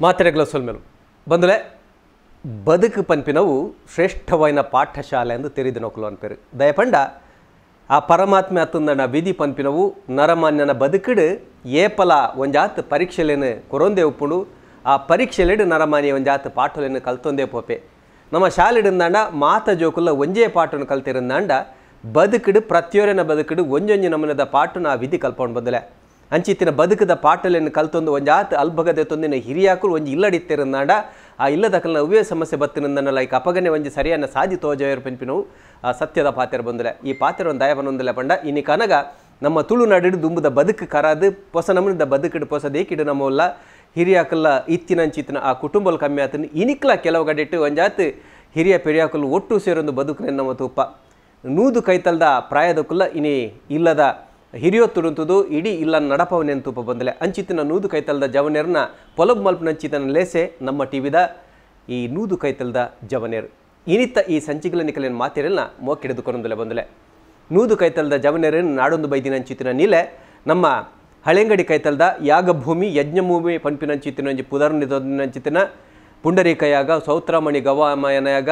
ಮಾತ್ರೆಗಳ ಸೊಲ್ಮೆಲು ಬಂದಲೆ ಬದುಕು ಪನ್ಪಿನವು ಶ್ರೇಷ್ಠವಾದ ಪಾಠಶಾಲೆ ಎಂದು ತೆರಿದು ನೌಕಲು ಅನ್ಪೇರು ದಯಪಂಡ ಆ ಪರಮಾತ್ಮೆ ಅತ್ತಂದನ ವಿಧಿ ಪನ್ಪಿನವು ನರಮಾನ್ಯನ ಬದುಕಿಡು ಏಪಲ ಒಂಜಾತ್ ಪರೀಕ್ಷೆಲೇನು ಕೊರೊಂದೆ ಉಪ್ಪುಂಡು ಆ ಪರೀಕ್ಷೆಲೆಡು ನರಮಾನ್ಯ ಒಂಜಾತ್ ಪಾಠಲೇನು ಕಲ್ತೊಂದೇ ಪೋಪೆ ನಮ್ಮ ಶಾಲೆಡಿಂದಾಂಡ ಮಾತ ಜೋಕುಲ್ಲ ಒಂಜೇ ಪಾಠನ ಕಲ್ತಿರಂದಾಂಡ ಬದುಕಿಡು ಪ್ರತಿಯೊರೆನ ಬದುಕಿಡು ಒಂಜೊಂಜಿ ನಮನದ ಪಾಠನ ಆ ವಿಧಿ ಕಲ್ಪೊಂಡು ಬಂದಲೆ ಅಂಚಿತ್ತಿನ ಬದುಕದ ಪಾಠಲೇನು ಕಲ್ತೊಂದು ಒಂಜಾತ್ ಅಲ್ಬಗದೆ ತೊಂದಿನ ಹಿರಿಯಾಕರು ಒಂಜಿ ಇಲ್ಲಡಿತ್ತಿರಂದಾಂಡ ಆ ಇಲ್ಲದಕಲ್ನ ಅವೇ ಸಮಸ್ಯೆ ಬತ್ತಿನಿಂದನ ಲೈಕ್ ಅಪಗನೆ ಒಂಜಿ ಸರಿಯಾನ ಸಾಧಿ ತೋಜಯರು ಪೆನ್ಪಿನವು ಆ ಸತ್ಯದ ಪಾತ್ರ ಬಂದಲೆ ಈ ಪಾತ್ರ ಒಂದು ದಯವನೊಂದಲೆ ಪಂಡ ಇನಿ ಕನಗ ನಮ್ಮ ತುಳುನಾಡಿಡು ದುಂಬುದ ಬದುಕು ಕರಾದು ಹೊಸ ನಮನಿಂದ ಬದುಕಿಡು ಹೊಸ ದೇಕಿಡು ನಮ್ಮಲ್ಲ ಹಿರಿಯಾಕಲ್ಲ ಇತ್ತಿನಂಚಿತ್ತಿನ ಆ ಕುಟುಂಬಲ್ ಕಮ್ಮಿ ಆತನ ಇನಿಕ್ಲ ಕೆಲವು ಗಡಿಟ್ಟು ಒಂಜಾತ್ ಹಿರಿಯ ಪೆರಿಯಾಕಲ್ಲು ಒಟ್ಟು ಸೇರೊಂದು ಬದುಕು ನಮ್ಮ ತುಪ್ಪ ನೂದು ಕೈತಲ್ದ ಪ್ರಾಯದಕ್ಕಲ್ಲ ಇನಿ ಇಲ್ಲದ ಹಿರಿಯೊತ್ತುಡುಂತುದು ಇಡೀ ಇಲ್ಲ ನಡಪವನೆನ್ ತುಪ್ಪ ಬಂದಲೆ ಅಂಚಿತ್ತಿನ ನೂದು ಕೈತಲ್ದ ಜವನೇರ್ನ ಪೊಲಬ್ ಮಲ್ಪನಂಚಿತನ ಲೇಸೆ ನಮ್ಮ ಟಿವಿದ ಈ ನೂದು ಕೈತಲ್ದ ಜವನೇರು ಇನಿತ್ತ ಈ ಸಂಚಿಗಳ ನಿಕಲೇನು ಮಾತಿರಲ್ನ ಮೋಕಿಡಿದುಕೊಂಡಲೆ ಬಂದಲೆ ನೂದು ಕೈತಲ್ದ ಜವನೇರನ್ನು ನಾಡೊಂದು ಬೈದಿನಂಚಿತ್ತಿನ ನೀಲೆ ನಮ್ಮ ಹಳೆಂಗಡಿ ಕೈತಲ್ದ ಯಾಗಭೂಮಿ ಯಜ್ಞಭೂಮಿ ಪಂಪಿನಂಚಿತ್ತಿನಂಜಿ ಪುದರ್ನಿದಂಚಿತ್ತಿನ ಪುಂಡರೀಕಯಾಗ ಸೌತ್ರಮಣಿ ಗವಾಮಯನಯಾಗ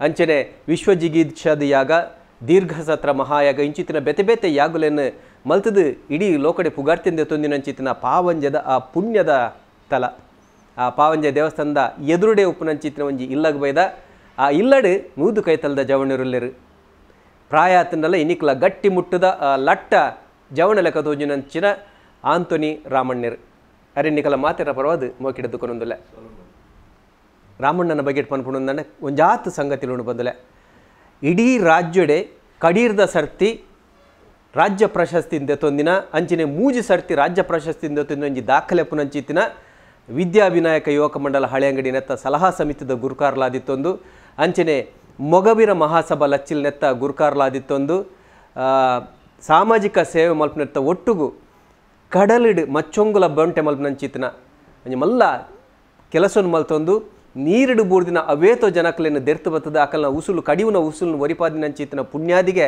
ಅಂಚನೆ ವಿಶ್ವಜಿಗೀಕ್ಷಾದ ಯಾಗ ದೀರ್ಘಸತ್ರ ಮಹಾಯಾಗ ಇಂಚಿತ್ತಿನ ಬೆತೆ ಬೆತೆ ಯಾಗುಲೆನ್ನು ಮಲ್ತದು ಇಡೀ ಲೋಕಡೆ ಪುಗಾರ್ತಿಂದ ತೊಂದಿನಂಚಿತ್ತಿನ ಪಾವಂಜದ ಆ ಪುಣ್ಯದ ತಲ ಆ ಪಾವಂಜ ದೇವಸ್ಥಾನದ ಎದುರುಡೆ ಉಪ್ಪುನಂಚಿತ್ತಿನ ಒಂಜಿ ಇಲ್ಲಗ ಬೈದ ಆ ಇಲ್ಲಡು ನೂದು ಕೈತಲ್ದ ಜವಣಿರುಲ್ಲೆರು ಪ್ರಾಯ ಆತನಲ್ಲ ಇನಿಕ್ಲ ಗಟ್ಟಿ ಮುಟ್ಟದ ಲಟ್ಟ ಜವಣ ಲೆಕ್ಕ ತೋಜಿನಂಚಿನ ಆಂತೋನಿ ರಾಮಣ್ಣರು ಅರೆನ್ನಿಕಲ ಮಾತಿರ ಪರವಾದ ಮೋಕಿಡದುಕೊಂದೊಂದುಲೆ ರಾಮಣ್ಣನ ಬಗ್ಗೆ ಪನ್ಪುಣಂದಂಡೆ ಒಂಜಾತ್ ಸಂಗತಿಲು ಬಂದಲೆ ಇಡೀ ರಾಜ್ಯಡೆ ಕಡೀರ್ದ ಸರ್ತಿ ರಾಜ್ಯ ಪ್ರಶಸ್ತಿಯಿಂದ ತೊಂದಿನ ಅಂಚಿನ ಮೂಜಿ ಸರ್ತಿ ರಾಜ್ಯ ಪ್ರಶಸ್ತಿಯಿಂದ ತೊಂದಿನ ಒಂಜಿ ದಾಖಲೆ ಪುನಂಚಿತ್ತಿನ ವಿದ್ಯಾವಿನಾಯಕ ಯುವಕ ಮಂಡಲ ಹಳೆಯಂಗಡಿ ನೆತ್ತ ಸಲಹಾ ಸಮಿತಿದ ಗುರುಕಾರ್ಲಾದಿತ್ತೊಂದು ಅಂಚನೆ ಮೊಗವೀರ ಮಹಾಸಭಾ ಲಚ್ಚಿಲ್ ನೆತ್ತ ಗುರುಕಾರ್ಲಾದಿತ್ತೊಂದು ಸಾಮಾಜಿಕ ಸೇವೆ ಮಲ್ಪನೆತ್ತ ಒಟ್ಟುಗು ಕಡಲಿಡು ಮಚ್ಚೊಂಗುಲ ಬಂಟೆ ಮಲ್ಪನಂಚಿತ್ತಿನ ಒಂಜಿ ಮಲ್ಲ ಕೆಲಸವನ್ನು ಮಲ್ತೊಂದು ನೀರಿಡು ಬೂರ್ದಿನ ಅವೇತೋ ಜನಕಲೇನು ದೆರ್ತು ಬರ್ತದೆ ಅಕಲ್ನ ಉಸುಲು ಕಡಿಯುನ ಉಸುಲು ಒರಿಪಾದಿನಂಚಿತ್ತಿನ ಪುಣ್ಯಾದಿಗೆ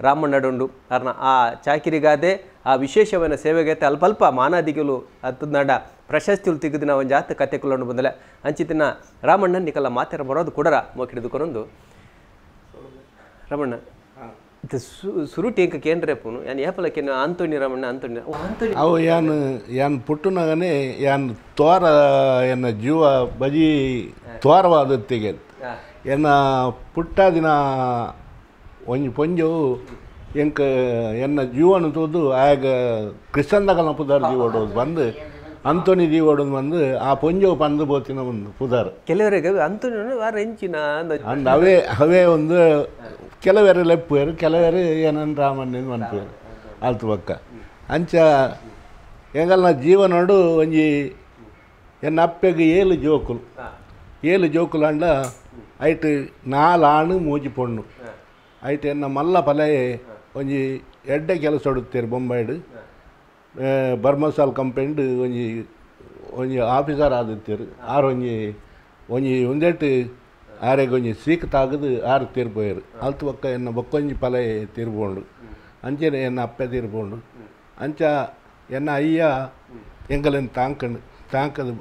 ರಾಮಣ್ಣಡುಂಡು ಅರ್ನ ಆ ಚಾಕಿರಿಗಾದೆ ಆ ವಿಶೇಷವನ್ನ ಸೇವೆಗೈತೆ ಅಲ್ಪ ಮಾನಾದಿಗಳು ಅತ್ತನಾಡ ಪ್ರಶಸ್ತಿಗಳು ತೆಗೆದಿನ ಒಂದು ಜಾತ ಕಥೆಗಳನ್ನು ಬಂದಲೆ ಅಂಚಿತ್ತಿನ ರಾಮಣ್ಣ ನಿಕಲ್ಲ ಮಾತಾರ ಬರೋದು ಕೊಡರ ಮೋಕಿಡಿದುಕೊಂಡೊಂದು ರಾಮಣ್ಣ ಸುರುಟಿ ಇಂಕ ಕೇಂದ್ರಪ್ಪನು ಯಾನ್ ಏಪಲಕ್ಕೆ ಆಂತೋನಿ ರಾಮಣ್ಣ ಆಂತೋನಿ ಅವು ಯಾನ್ ಪುಟ್ಟುನಾಗನೇ ಯಾನ್ ತೋರ ಎನ್ನ ಜೀವ ಬಜಿ ತೋರವಾದತ್ತಿಗೆ ಎನ್ನ ಪುಟ್ಟ ದಿನ ಒಂಜಿ ಪೊಂಜವು ಎಂಕ ಎನ್ನ ಜೀವನ ತೋದು ಆಗ ಕ್ರಿಸ್ತಂದಗಲ್ನ ಪುದಾರ್ ಜೀವಡೋದು ಬಂದು ಅಂತೋನಿ ಜೀವಡೋದು ಬಂದು ಆ ಪೊಂಜವು ಪಂದು ಬೋತಿನ ಒಂದು ಪುದಾರ್ ಕೆಲವರಿಗೆ ಅಂತೋನಿ ವಾರ ಹೆಂಚಿನ ಅಂಡ್ ಅವೇ ಒಂದು ಕೆಲವರು ಲೆಪ್ಪುವರು ಕೆಲವರು ಏನನ್ನ ರಾಮಣ್ಣನ ಅನ್ಪೇರು ಆಲ್ತು ಪಕ್ಕ ಅಂಚ ಎಂಗಲ್ನ ಜೀವನೋಡು ಒಂಜಿ ಎನ್ನ ಅಪ್ಪೆಗೆ ಏಳು ಜೋಕುಲು ಅಂಡ ಐಟ್ 4 ಆಣು ಮೂಜಿ ಪೊಣ್ಣು ಐಟ್ ಎನ್ನ ಮಲ್ಲ ಪಲೆ ಒಂಜಿ ಎಡ್ಡೆ ಕೆಲಸ ಹೊಡುತ್ತೇರು ಬೊಂಬೈಡು ಬರ್ಮಸಾಲ್ ಕಂಪೆಂಡ್ ಒಂಜಿ ಆಫೀಸರ್ ಆದಿತ್ತೇರು ಆರು ಒಂಜಿ ಒಂದೆಟ್ಟು ಆರೆಗೆ ಒಂಜಿ ಸೀಕ್ ತಾಗದು ಆರು ತೀರ್ಪೋಯರು ಅಲ್ತು ಪಕ್ಕ ಎನ್ನ ಬೊಕ್ಕೊಂಜಿ ಪಲೆ ತೀರ್ಪೋಂಡು ಅಂಚೆನೆ ಎನ್ನ ಅಪ್ಪೆ ತೀರ್ಪೋಂಡು ಅಂಚ ಎನ್ನ ಅಯ್ಯ ಎಂಗಲನ್ನು ತಾಂಕದು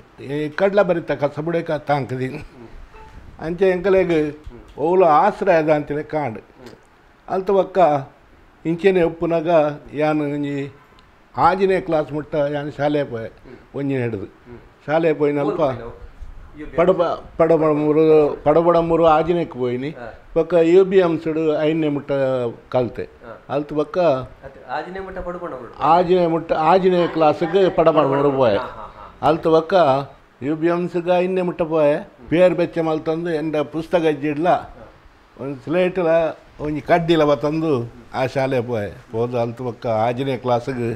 ಕಡ್ಲ ಬರಿತ ಕಸಬುಡೇಕ ತಾಂಕದಿ ಅಂಚೆ ಎಂಕಲೆಗೆ ಓಲು ಆಶ್ರಯದ ಅಂತೇಳಿ ಕಾಂಡು ಅಲ್ತು ಪಕ್ಕ ಇಂಚೆನೆ ಉಪ್ಪುನಾಗ ಯಾನು ಒಂಜಿ 6ನೇ ಕ್ಲಾಸ್ ಮುಟ್ಟ ಯಾನು ಶಾಲೆ ಪೋಯೆ ಒಂಜಿನ ಹಿಡಿದು ಶಾಲೆ ಪೋಯಿನಲ್ಪ ಪಡಬಡಮೂರು 6ನೇಕ್ಕೆ ಪೋಯಿನಿ ಪಕ್ಕ UBMs 5ನೇ ಮುಟ್ಟ ಕಲ್ತೆ ಅಲ್ತು ಪಕ್ಕ 6ನೇ ಕ್ಲಾಸ್ಗೆ ಪಡಬಡಮೂರು ಪೋಯೆ ಅಲ್ತು ಪಕ್ಕ UBMsಗೆ 5ನೇ ಮುಟ್ಟ ಪೋಯೆ ಪೇರು ಬೆಚ್ಚ ಮಲ್ತಂದು ಎಂಡ ಪುಸ್ತಕ ಇಜ್ಜಿಡ್ಲ ಒಂದು ಸ್ಲೇಟ್ಲ ಒಂಜಿ ಕಡ್ಡಿಲ ಬತ್ತಂದು ಆ ಶಾಲೆ ಪೋಯೆ ಹೋದ ಅಲ್ತು ಪಕ್ಕ 6ನೇ ಕ್ಲಾಸ್ಗೆ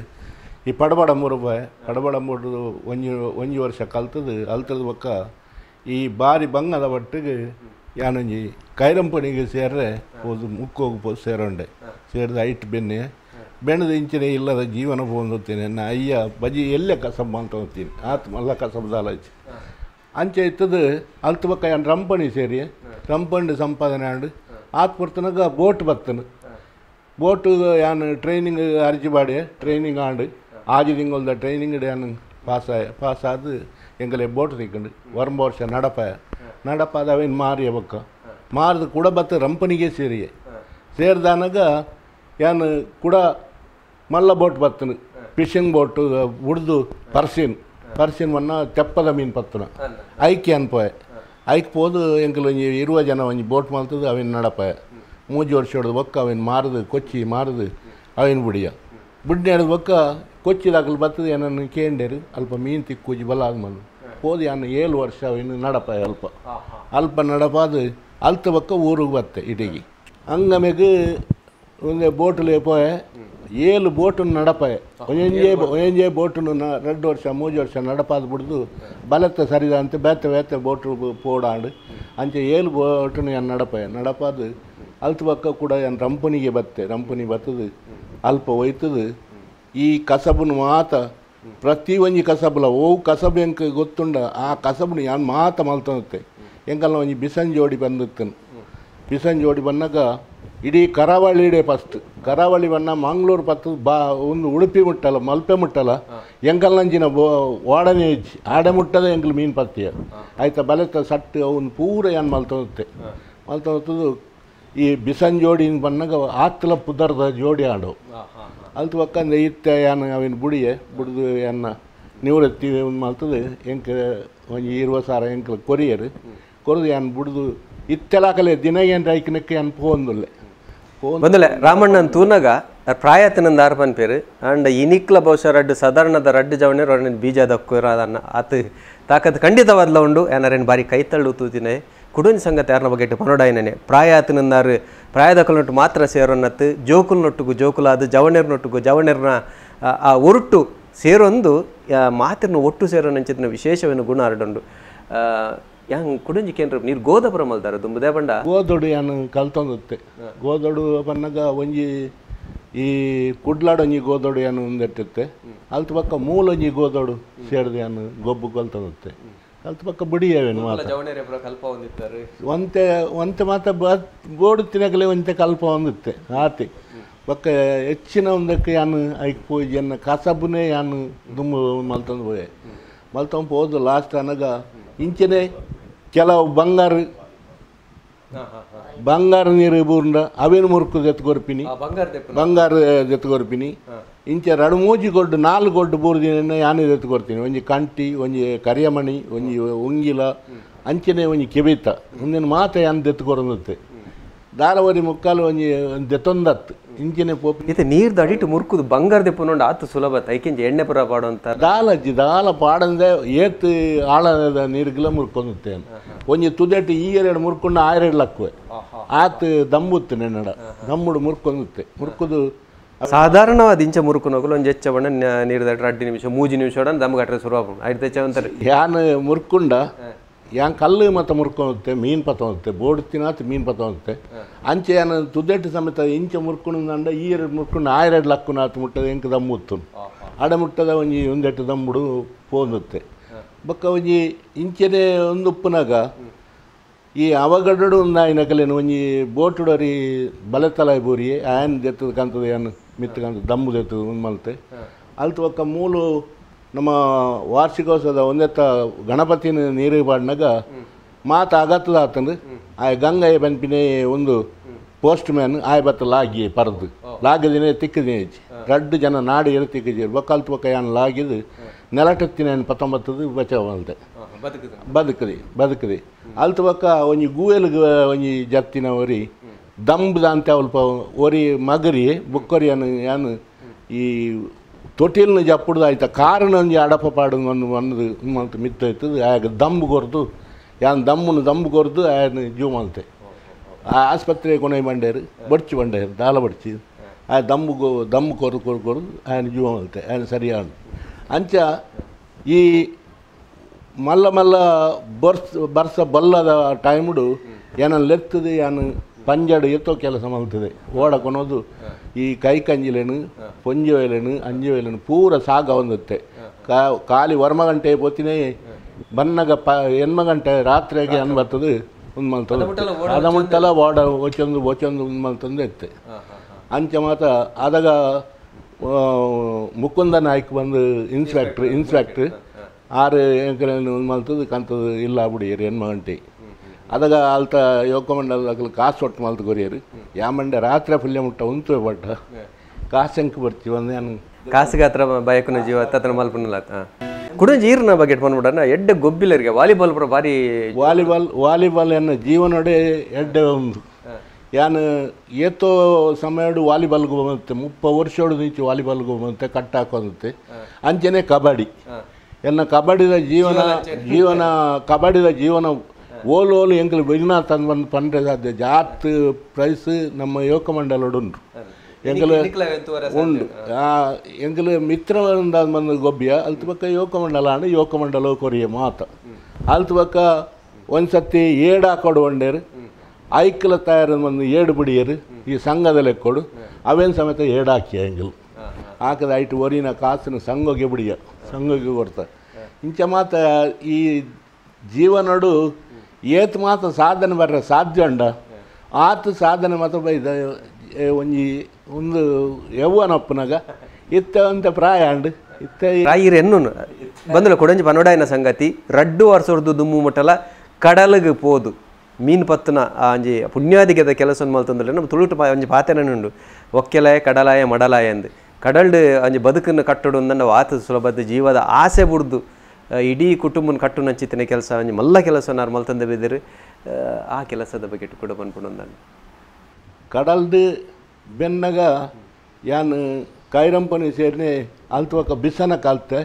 ಈ ಪಡಬಡಮೂರು ಪೋಯೆ ಪಡಬಡಮೂರು ಒಂಜಿ ವರ್ಷ ಕಲ್ತದು ಅಲ್ತದ ಪಕ್ಕ ಈ ಬಾರಿ ಬಂಗದ ಒಟ್ಟಿಗೆ ಯಾನೊಂಜಿ ಕೈರಂಪಣಿಗೆ ಸೇರ್ರೆ ಹೋದು ಮುಕ್ಕೋಗಿ ಸೇರೋಂಡೆ ಸೇರಿದ ಐಟ್ ಬೆಣ್ಣದ ಇಂಚಿನ ಇಲ್ಲದ ಜೀವನ ಹೋಗ್ತೀನಿ ನಾ ಅಯ್ಯ ಬಜಿ ಎಲ್ಲೇ ಕಸಬ್ ಅಂತ ಹೋಗ್ತೀನಿ ಆತು ಮಲ್ಲ ಕಸಬ್ದಾಲ ಅಂಚೆ ಇತ್ತದು ಅಲ್ತು ಪಕ್ಕ ಯಾನು ರಂಪಣಿ ಸೇರಿ ರಂಪಂಡು ಸಂಪಾದನೆ ಆಂಡು ಆತು ಪುರ್ತನಾಗ ಬೋಟ್ ಬರ್ತನು ಬೋಟು ಯಾನು ಟ್ರೈನಿಂಗ್ ಅರ್ಜಿ ಬಾಡಿ ಟ್ರೈನಿಂಗ್ ಆಂಡು 5 ತಿಂಗಳದ ಟ್ರೈನಿಂಗ್ ಯಾನು ಪಾಸ್ ಆದು ಎಂಕಲೆ ಬೋಟ್ ತಿಕ್ಕೊಂಡು ವರ್ಮ ವರ್ಷ ನಡಪಾದ ಅವೇನು ಮಾರಿಯ ಬೊಕ್ಕ ಮಾರಿದ ಕೂಡ ಬತ್ತ ರಂಪನಿಗೆ ಸೇರಿಯೆ ಸೇರಿದಾನಾಗ ಏನು ಕೂಡ ಮಲ್ಲ ಬೋಟ್ ಬತ್ತನು ಫಿಶಿಂಗ್ ಬೋಟು ಉಡ್ದು ಪರ್ಸಿನ್ ವನ್ನ ತೆಪ್ಪದ ಮೀನು ಪತ್ತನ ಐಕಿ ಅನ್ಪೋಯ ಐಕ್ ಪೋದು ಎಂಕಲು ಒಂಜಿ 20 ಜನ ಒಂಜಿ ಬೋಟ್ ಮಲ್ತದು ಅವೇನು ನಡಪಾಯ ಮೂಜಿ ವರ್ಷ ಹೊಡೆದು ಬೊಕ್ಕ ಅವೇನು ಮಾರದು ಕೊಚ್ಚಿ ಮಾರದು ಅವೇನು ಬುಡಿಯ ಬುಡ್ಡಿ ಹಿಡಿದು ಬೊಕ್ಕ ಕೊಚ್ಚಿದಾಗಲು ಬರ್ತದೆ ಏನನ್ನು ಕೇಂಡೇರು ಅಲ್ಪ ಮೀನು ತಿಕ್ಕೂಜಿ ಬಲ ಆದ್ಮಲ್ಲು ಹೋದು ಯಾನು 7 ವರ್ಷ ಅವೇನು ನಡಪಾಯ ಅಲ್ಪ ನಡಪಾದು ಅಲ್ತ ಬೊಕ್ಕ ಊರಿಗೆ ಬತ್ತೆ ಇಟಿಗೆ ಹಂಗಮೆಗೆ ಒಂದು ಬೋಟಲ್ಲಿ ಪೋಯ 7 ಬೋಟನ್ನು ನಡಪಾಯ ಒಂಜೇ ಬೋಟನ್ನು 2 ವರ್ಷ 3 ವರ್ಷ ನಡಪಾದು ಬಿಡ್ದು ಬಲತ್ತ ಸರಿದ ಅಂತ ಬೇತೆ ಬೋಟು ಪೋಡಾಂಡು ಅಂಚೆ 7 ಬೋಟನ್ನು ಏನು ನಡಪಾದು ಅಲ್ತ ಪಕ್ಕ ಕೂಡ ಏನು ರಂಪನಿಗೆ ರಂಪನಿ ಬತ್ತದು ಅಲ್ಪ ಒಯ್ತದು ಈ ಕಸಬನ್ನು ಮಾತ ಪ್ರತಿ ಒಂಜಿ ಕಸಬಲ ಕಸಬು ಎಂಕ ಗೊತ್ತುಂಡ ಆ ಕಸಬನ್ನು ಯಾನು ಮಾತ ಮಲ್ತಂತೆ ಎಂಕಲ್ಲ ಒಂಜಿ ಬಿಸನ್ ಜೋಡಿ ಬಂದಿತ್ತನು ಬಿಸನ್ ಜೋಡಿ ಬಂದಾಗ ಇಡೀ ಕರಾವಳಿ ಫಸ್ಟ್ ಕರಾವಳಿ ಬಣ್ಣ ಮಂಗಳೂರು ಪತ್ತು ಒಂದು ಉಡುಪಿ ಮುಟ್ಟಲ್ಲ ಮಲ್ಪೆ ಮುಟ್ಟಲ್ಲ ಎಂಕಲ್ನಂಚಿನ ಓಡನೆ ಇಜ್ಜಿ ಆಡೆ ಮುಟ್ಟದ ಎಂಕಲ್ ಮೀನು ಪತ್ತಿಯ ಆಯ್ತಾ ಬಲೆತ ಸಟ್ಟು ಅವನು ಪೂರ ಏನು ಮಲ್ತದ್ದು ಈ ಬಿಸನ್ ಜೋಡಿ ಬಂದಾಗ ಆತ್ತಲ ಪುದರ್ದ ಜೋಡಿ ಆಡೋ ಅಲ್ತು ಪಕ್ಕಂದ್ರೆ ಇತ್ತ ಏನು ಅವಿನ ಬುಡ್ದು ಎನ್ನ ನಿವೃತ್ತಿ ಒಂದು ಮಲ್ತದೆ ಎಂಕ ಒಂಜಿ 20 ಸಾವಿರ ಎಂಕಲ್ ಕೊರಿಯರು ಕೊರದು ಏನು ಬುಡ್ದು ಇತ್ತೆಲಾಕಲೆ ದಿನ ಏನು ರೈಕನಕ್ಕೆ ಏನು ಪೋಂದುಲ್ಲೆ ಬಂದಲೆ ರಾಮಣ್ಣನ ತೂನಗ ಪ್ರಾಯತನಂದ ಆರ್ಪನ್ ಪೇರು ಅಂಡ್ ಇನಿಕ್ಲ ಬಹುಶಃ ರಡ್ಡು ಸಾಧಾರಣದ ರಡ್ಡು ಜವಣೆ ರೊಡ್ಡ ಬೀಜ ದಕ್ಕೋರನ್ನ ಆತ ತಾಕತ್ ಖಂಡಿತವಾದ್ಲ ಉಂಡು ಏನಾರೇನು ಬಾರಿ ಕೈತಳ್ಳು ತೂತಿನೇ ಕುಡುನ್ ಸಂಗತಿ ಯಾರನ್ನ ಬಗ್ಗೆ ಪನೋಡಾಯನೇ ಪ್ರಾಯತನಂದಾರು ಪ್ರಾಯದಕಲ್ನೊಟ್ಟು ಮಾತ್ರ ಸೇರೋನ್ನತ್ತು ಜೋಕುಲ್ನೊಟ್ಟಿಗೂ ಜೋಕುಲಾದ ಜವಣೆರ್ನೊಟ್ಟಿಗೂ ಜವಣೆರ್ನ ಆ ಒರುಟು ಸೇರೊಂದು ಮಾತಿನ ಒಟ್ಟು ಸೇರೋನಂಚಿನ ವಿಶೇಷವೇನು ಗುಣ ಅರಡುಂಡು yang kudun jiken rup nir goda peramal dara tumbu deh panda gododu yang kalton utte gododu pannaga onji ಈ ಕುಡ್ಲಾಡು ಒಂಜಿ ಗೋದೋಡು ಏನು ಒಂದೆಟ್ಟಿತ್ತೆ ಅಲ್ತ ಪಕ್ಕ ಮೂಲ ಒಂಜಿ ಗೋದೋಡು ಸೇರಿದ ಏನು ಗೊಬ್ಬು ಕಲ್ತರುತ್ತೆ ಅಲ್ತ ಪಕ್ಕ ಬುಡಿಯವೇನು ಒಂತೆ ಮಾತ ಬೋಡು ತಿನ್ನಗಲೇ ಒಂತೆ ಕಲ್ಪ ಹೊಂದುತ್ತೆ ಆತಿ ಪಕ್ಕ ಹೆಚ್ಚಿನ ಒಂದಕ್ಕೆ ಯಾನು ಐಕ್ ಪೋಯಿ ಜನ ಕಸಬುನೇ ಯಾನು ದುಮ್ಮು ಮಲ್ತಂದು ಪೋಯೆ ಮಲ್ತಂದು ಹೋದು ಲಾಸ್ಟ್ ಅನ್ನಾಗ ಇಂಚನೆ ಕೆಲವು ಬಂಗಾರ ನೀರು ಬೂರ್ಂಡ ಅವೇನು ಮುರುಕು ಜೆತ್ಕೊರ್ಪಿನಿ ಬಂಗಾರ ಜೆತ್ಕೊರ್ಪಿನಿ ಇಂಚೆ 2-3 ಗೊಡ್ಡು 4 ಗೊಡ್ಡು ಬೂರ್ದಿನ ಯಾನೇ ಜೆತ್ಕೊರ್ತೀನಿ ಒಂಜಿ ಕಂಟಿ ಒಂಜಿ ಕರಿಯಮಣಿ ಒಂಜಿ ಉಂಗಿಲ ಅಂಚನೆ ಒಂಜಿ ಕೆಬಿತ ಒಂದಿನ ಮಾತ ಯಾನು ಜೆತ್ಕೊರಂದತ್ತೆ ದಾರವರಿ ಮುಕ್ಕಾಲು ಒಂಜಿ ಜೆತ್ತೊಂದತ್ತು ಇಂಚಿನ ಪೋಪಿ ಇದು ನೀರ್ದು ಅಡಿಟ್ಟು ಮುರುಕುದು ಬಂಗಾರ ದೆಪ್ಪುನೊಂಡು ಆತು ಸುಲಭ ತೈಕೆಂಜಿ ಎಣ್ಣೆ ಪುರ ಪಾಡು ಅಂತ ದಾಲ ಪಾಡಂದೆ ಏತ್ ಆಳದ ನೀರಿಗೆಲ್ಲ ಮುರ್ಕೊಂಡುತ್ತೆ ಒಂಜಿ ತುದೆಟ್ಟು ಈ 2 ಮುರ್ಕೊಂಡು 6 ಲಕ್ಕುವೆ ಆತು ದಮ್ಮುತ್ತೆ ನೆನ್ನಡ ದಮ್ಮುಡು ಮುರ್ಕೊಂಡುತ್ತೆ ಮುರುಕುದು ಸಾಧಾರಣವಾದ ಇಂಚ ಮುರುಕುನೋಗಲು ಒಂದು ಹೆಚ್ಚ ಬಣ್ಣ ನೀರು 2 ನಿಮಿಷ 3 ನಿಮಿಷ ಹೊಡ ದಮ್ ಕಟ್ಟರೆ ಶುರು ಆಯ್ತು ಅಂತಾರೆ ಯಾನು ಮುರ್ಕೊಂಡ ಯಾನ್ ಕಲ್ಲು ಮತ್ತು ಮುರ್ಕೊಂಡುತ್ತೆ ಮೀನು ಪತ್ತೊಂದುತ್ತೆ ಬೋರ್ಡ್ ತಿನ್ನತ್ತೆ ಮೀನು ಪತ್ತೊಂದುತ್ತೆ ಅಂಚೆ ಏನು ತುದೆಟ್ಟು ಸಮೇತ ಇಂಚೆ ಮುರ್ಕೊಂಡು ಈ 2 ಮುರ್ಕೊಂಡು 6 ಲಕ್ಕುನ ಆತು ಮುಟ್ಟದ ಎಂಕ ದಮ್ಮುತ್ತು ಆಡ ಮುಟ್ಟದ ಒಂಜಿ ಒಂದೆಟ್ಟು ದಮ್ಮುಡು ಪೋಂದುತ್ತೆ ಬೊಕ್ಕ ಒಂಜಿ ಇಂಚೆನೆ ಒಂದು ಉಪ್ಪುನಾಗ ಈ ಅವಗಡಡು ಒಂದು ಆಯ್ನಕಲೇನು ಒಂಜಿ ಬೋಟುಡರಿ ಬಲೆತಲಾಯ್ ಬೂರಿ ಆಯನ್ ದೆತ್ತದ ಕಂತದ ಏನು ಮಿತ್ತಕಂತ ದಮ್ಮು ದೆತ್ತದ ಒಂದು ಮಲ್ತೆ ಅಲ್ತು ಒಕ್ಕ ಮೂಲು ನಮ್ಮ ವಾರ್ಷಿಕೋತ್ಸವದ ಒಂದೆತ್ತ ಗಣಪತಿನ ನೀರು ಪಾಡಿನಾಗ ಮಾತು ಆಗತ್ತದ ಆತಂದು ಆ ಗಂಗಾಯ ಬನ್ಪಿನೇ ಒಂದು ಪೋಸ್ಟ್ ಮ್ಯಾನ್ ಆಯ್ ಬತ್ತ ಲಾಗಿ ಪರದು ಲಾಗದಿನೇ ತಿಕ್ಕದಿನೇ 2 ಜನ ನಾಡಿ ಎರು ತಿಕ್ಕಿದ್ದೀರು ಬೊಕ್ಕಲ್ತು ಬೊಕ್ಕ ಏನು ಲಾಗಿದ್ದು ನೆಲಟತ್ತಿನ 19 ಬಚಾವ್ ಅಂತೆ ಬದುಕದಿ ಅಲ್ತು ಬೊಕ್ಕ ಒಂಜಿ ಗೂವೆಲ್ಗೆ ಒಂಜಿ ಜತ್ತಿನ ಒರಿ ದಂಬದ ಅಂತ ಅಲ್ಪ ಒರಿ ಮಗರಿ ಬುಕ್ಕರಿ ಏನು ಈ ತೊಟ್ಟಿಲ್ನ ಜಪ್ಪುಡ್ದು ಆಯ್ತಾ ಕಾರಣ ಒಂಜಿ ಅಡಪ ಪಾಡು ಒಂದು ಮಂತ್ ಮಿತ್ತೋಯ್ತದೆ ಆಗ ದಮ್ಮು ಕೊರ್ದು ಯಾನ್ ದಮ್ಮು ಕೊರ್ದು ಆಯನ ಜೀವ ಮಲ್ತೆ ಆ ಆಸ್ಪತ್ರೆ ಕೊನೆ ಬಂಡೇರು ಬಡ್ಚಿ ಬಂಡೇರು ದಾಲ ಬಡ್ಚಿ ಆ ದಮ್ಮು ಕೊರ್ದು ಆಯನ ಜೀವ ಮಲ್ತೆ ಆಯನ ಸರಿಯಾದ ಅಂಚ ಈ ಮಲ್ಲ ಬರ್ಸ ಬಲ್ಲದ ಟೈಮ್ಡು ಏನನ್ನು ಲೆತ್ತದು ಏನು ಪಂಜಡು ಎತ್ತೋ ಕೆಲಸ ಮಲ್ತದೆ ಓಡ ಕೊನೋದು ಈ ಕೈ ಕಂಜಿಲೇನು ಪೊಂಜಿ ಒಯ್ಲೇನು ಅಂಜಿ ಒಯ್ಲೇನು ಪೂರ ಸಾಗ ಹೊಂದುತ್ತೆ ಖಾಲಿ ವರ್ಮ ಗಂಟೆ ಪೋತಿನೇ ಬನ್ನಗ ಹೆಣ್ಮಗಂಟೆ ರಾತ್ರಿಗೆ ಅನ್ ಬರ್ತದೆ ಒಂದು ಮಲ್ತದೆ ಅದ ಮುಟ್ಟಲ್ಲ ಓಡ ಒಚ್ಚೊಂದು ಒಂದು ಮಲ್ತಂದು ಎತ್ತೆ ಅಂಚೆ ಮಾತ ಅದಾಗ ಮುಕುಂದ ನಾಯ್ಕ ಬಂದು ಇನ್ಸ್ಪೆಕ್ಟ್ರ್ ಆರು ಎಂಕಲೇನು ಮಲ್ತದ್ದು ಕಂತದ್ದು ಇಲ್ಲ ಬಿಡಿಯರು ಹೆಣ್ಮಗಂಟೆ ಅದಾಗ ಅಲ್ತ ಯೋಗಮಂಡಲ ಕಾಸು ಒಟ್ಟು ಮಲ್ತು ಕೊರಿಯರು ಯಾಮಂಡೆ ರಾತ್ರಿ ಫುಲ್ಯ ಮುಟ್ಟ ಉಂತು ಬಟ್ಟ ಕಾಸಂಕ ಬರ್ತೀವಿ ಒಂದು ನಾನು ಕಾಸಿಗೆ ಹತ್ರ ಬಯಕನ ಜೀವ ಹತ್ರ ಮಲ್ಪನಲ್ಲ ಕುಡಂಜಿ ಈರ್ನ ಬಗ್ಗೆ ಬಂದ್ಬಿಡಣ ಎಡ್ಡೆ ಗೊಬ್ಬಿಲರಿಗೆ ವಾಲಿಬಾಲ್ ಪೂರ ಭಾರಿ ವಾಲಿಬಾಲ್ ಎನ್ನ ಜೀವನೋಡೆ ಎಡ್ಡೆ ಒಂದು ಯಾನು ಏತೋ ಸಮಯಡು ವಾಲಿಬಾಲ್ಗೆ ಬಂತೆ 30 ವರ್ಷೋಡು ನಿಂಚು ವಾಲಿಬಾಲ್ಗೆ ಬಂತೆ ಕಟ್ಟ ಹಾಕೋದಂತೆ ಅಂಚೆನೆ ಕಬಡ್ಡಿ ಎನ್ನ ಕಬಡ್ಡಿದ ಜೀವನ ಓಲು ಎಂಕಲು ವಿಜ್ಞಾ ತಂದು ಬಂದು ಪಂಡ್ರೆ ಸಾಧ್ಯ ಜಾತ್ ಪ್ರೈಸ್ ನಮ್ಮ ಯೋಗ ಮಂಡಲೋಡು ಉಂಟು ಎಂಕಲು ಉಂಡು ಎಂಕಲು ಮಿತ್ರ ಬಂದು ಗೊಬ್ಬಿಯ ಅಲ್ತು ಪಕ್ಕ ಯೋಗ ಮಂಡಲ ಅಂದ್ರೆ ಯೋಗ ಮಂಡಲ ಕೊರಿಯ ಮಾತ ಅಲ್ತು ಪಕ್ಕ ಒಂದು ಸತಿ ಏಡು ಹಾಕೋಡು ಒಂಡೇರು ಐಕ್ಲ ತಯಾರು ಬಂದು ಏಡು ಬಿಡಿಯರು ಈ ಸಂಘದ ಲೆಕ್ಕೊಡು ಅವೇನು ಸಮೇತ ಏಡು ಹಾಕಿ ಎಂಗಲು ಹಾಕದ ಐಟು ಒರಿನ ಕಾಸಿನ ಸಂಘಗೆ ಬಿಡಿಯ ಸಂಘಗೆ ಕೊಡ್ತಾರೆ ಇಂಚ ಮಾತ ಈ ಜೀವನಡು ಏತ್ ಮಾತ ಸಾಧನೆ ಬರ್ರೆ ಸಾಧ್ಯ ಉಂಡ ಆತ ಸಾಧನೆ ಮಾತ್ರ ಬೈದ ಒಂದು ಯೌವನಪ್ಪನಾಗ ಇತ್ತ ಅಂತ ಪ್ರಾಯ ಅಂಡ್ ಇತ್ತ ರಾಯಿರು ಎನ್ನು ಬಂದಲ್ಲ ಕೊಡಂಜಿ ಪನೋಡಾಯಿನ ಸಂಗತಿ ರಡ್ಡು ವರ್ಷದ್ದು ದುಮ್ಮು ಮುಟ್ಟಲ ಕಡಲಿಗೆ ಪೋದು ಮೀನು ಪತ್ತನ ಅಂಜಿ ಪುಣ್ಯಾದಿಗೆದ ಕೆಲಸ ಮಲ್ತಂದ್ರೆ ನಮ್ಮ ತುಳುಟು ಒಂಜಿ ಪಾತೆನೇ ಉಂಡು ಒಕ್ಕೆಲಾಯ ಕಡಲಾಯ ಮಡಲಾಯ ಅಂದು ಕಡಲ್ಡು ಅಂಜಿ ಬದುಕನ್ನು ಕಟ್ಟಡು ಅಂದ ಆತ ಸುಲಭದ ಜೀವದ ಆಸೆ ಬಿಡ್ದು ಇಡೀ ಕುಟುಂಬನ ಕಟ್ಟು ನಚ್ಚಿತ್ತಿನ ಕೆಲಸ ಅಂಜಿ ಮಲ್ಲ ಕೆಲಸ ನಾರು ಮಲ್ತಂದ ಬಿದ್ದರೆ ಆ ಕೆಲಸದ ಬಗ್ಗೆ ಕೂಡ ಬಂದ್ಬಿಡು ನಾನು ಕಡಲ್ದು ಬೆನ್ನಗ ಯಾನು ಕೈರಂಪನಿ ಸೇರಿನೇ ಅಲ್ತು ಪಕ್ಕ ಬಿಸನ ಕಾಲ್ತೆ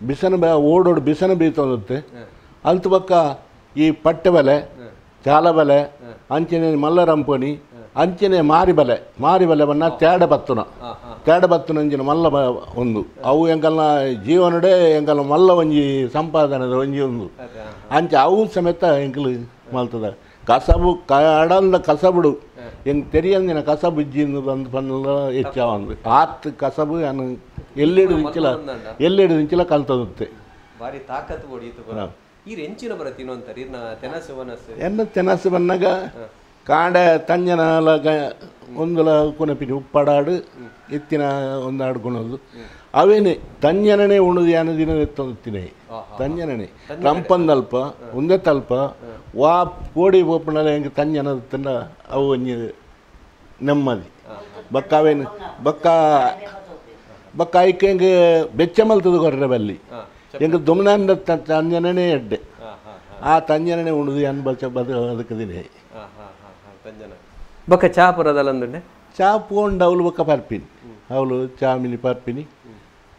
ಬಿಸನ ಓಡೋಡು ಬಿಸನ ಬೀತೊಂದತ್ತೆ ಅಲ್ತು ಪಕ್ಕ ಈ ಪಟ್ಟೆ ಬೆಲೆ ಚಾಲ ಬೆಲೆ ಅಂಚನೆ ಮಲ್ಲರಂಪನಿ ಅಂಚನೆ ಮಾರಿ ಬಲೆ ಬನ್ನ ತೇಡ ಬತ್ತುನ ಅಂಚಿನ ಮಲ್ಲ ಒಂದು ಅವು ಎಂಕಲ್ನ ಜೀವನಡೆ ಎಂಕಲ್ನ ಮಲ್ಲ ಒಂಜಿ ಸಂಪಾದನದ ಒಂಜಿ ಒಂದು ಅಂಚ ಅವು ಸಮೇತ ಎಂಕಲು ಮಲ್ತದ ಕಸಬು ಕಡಲ್ದ ಕಸಬುಡು ಹೆಂಗೆ ತೆರಿಯಂದಿನ ಕಸಬು ಇಜ್ಜಿಂದು ಬಂದು ಬಂದು ಹೆಚ್ಚಾವಂದು ಆತ್ ಕಸಬು ನಾನು ಎಲ್ಲೆಡು ನಿಂಚಿಲ ಕಲ್ತದುತ್ತೆ ಭಾರಿ ತಾಕತ್ತು ಹೊಡಿತು ಈ ರೆಂಚಿನ ಬರತ್ತೆ ಇನ್ನೊಂತಾರೆ ಎನ್ನ ತೆನಸು ಬನ್ನಾಗ ಕಾಂಡ ತಂಜನ ಒಂದುಲ ಕೊನಪಿನಿ ಉಪ್ಪಡಾಡು ಎತ್ತಿನ ಒಂದು ಆಡ್ಕೊಳೋದು ಅವೇನೆ ತಂಜನನೇ ಉಣದು ಯಾನ ದಿನ ಎತ್ತೊಂದಿನ ತಂಜನನೇ ರಂಪಂದಲ್ಪ ಒಂದೇ ತಲ್ಪ ವಾ ಕೋಡಿ ಓಪಣಲ್ಲ ಹೆಂಗೆ ತಂಜನದ ತಂಡ ಅವು ಒಂಜಿ ನೆಮ್ಮದಿ ಬಕ್ಕ ಅವೇನು ಬಕ್ಕ ಐಕ ಹೆಂಗೆ ಬೆಚ್ಚ ಮಲ್ತದ ಕೊರ್ರೆ ಬಲ್ಲಿ ಹೆಂಗೆ ದುಮ್ನಾಂದ ತಂಜನನೇ ಎಡ್ಡೆ ಆ ತಂಜನನೇ ಉಣದು ಯಾನ್ ಅದಕ್ಕೆ ದಿನ ಬೊಕ್ಕ ಚಾ ಪುರದಲ್ಲಂದುಂಡೆ ಚಾ ಪೋಂಡು ಅವಳು ಬೊಕ್ಕ ಪರ್ಪಿನಿ ಅವಳು ಚಾ ಮಿಲಿ ಪರ್ಪಿನಿ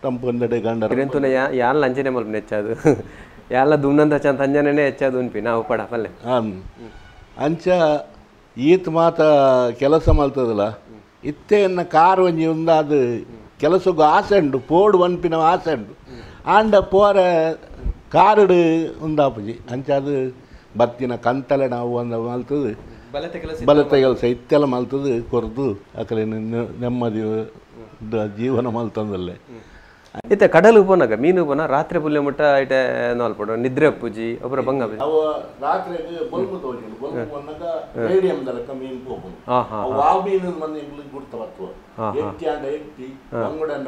ತಂಪೊಂದಡೆ ಗಂಡರ ಎಂತುನ ಯಾನ್ ಲಂಚನೆ ಮಲ್ಪನೆ ಹೆಚ್ಚಾದು ಯಾನ್ಲ ದುಮ್ನಂದ ಚ ತಂಜನೇ ಹೆಚ್ಚಾದು ಉನ್ಪಿ ನಾವು ಪಡ ಪಲ್ಲೆ ಅಂಚ ಈತ್ ಮಾತ ಕೆಲಸ ಮಲ್ತದಲ್ಲ ಇತ್ತೆ ಎನ್ನ ಕಾರು ಒಂಜಿ ಅದು ಕೆಲಸಕ್ಕೂ ಆಸೆ ಉಂಡು ಪೋಡು ಒನ್ಪಿನ ಆಸೆ ಉಂಡು ಆಂಡ ಪೋರ ಕಾರುಡು ಉಂದಾಪುಜಿ ಅಂಚ ಅದು ಬತ್ತಿನ ಕಂತಲೆ ನಾವು ಒಂದು ಮಲ್ತದು ಬಲತೆ ಕೆಲಸ ಇತ್ತೆಲ್ಲ ಮಲ್ತದು ಕೊರ್ದು ಅಕಲೆ ನೆಮ್ಮದಿ ಜೀವನ ಮಲ್ತಂದಲ್ಲೇ ಇತ್ತೆ ಕಡಲು ಪೋನಾಗ ಮೀನು ಪೋನ ರಾತ್ರಿ ಪುಲ್ಯ ಮುಟ್ಟ ಐಟೆ ನಾಲ್ಪಡು ನಿದ್ರೆ ಪೂಜಿ ಒಬ್ಬರ ಬಂಗ ಅವ ರಾತ್ರಿ ಬಲ್ಬು ತೋಜಿ ಬಲ್ಬು ಪೋನಾಗ ರೇಡಿಯಂ ದಲಕ ಮೀನು ಪೋಪು ಆ ಮೀನು ಮಂದಿ ಇಂಗ್ಲಿಷ್ ಗುರ್ತವತ್ತು ಎಟ್ಟಿ ಅಂಡ ಎಟ್ಟಿ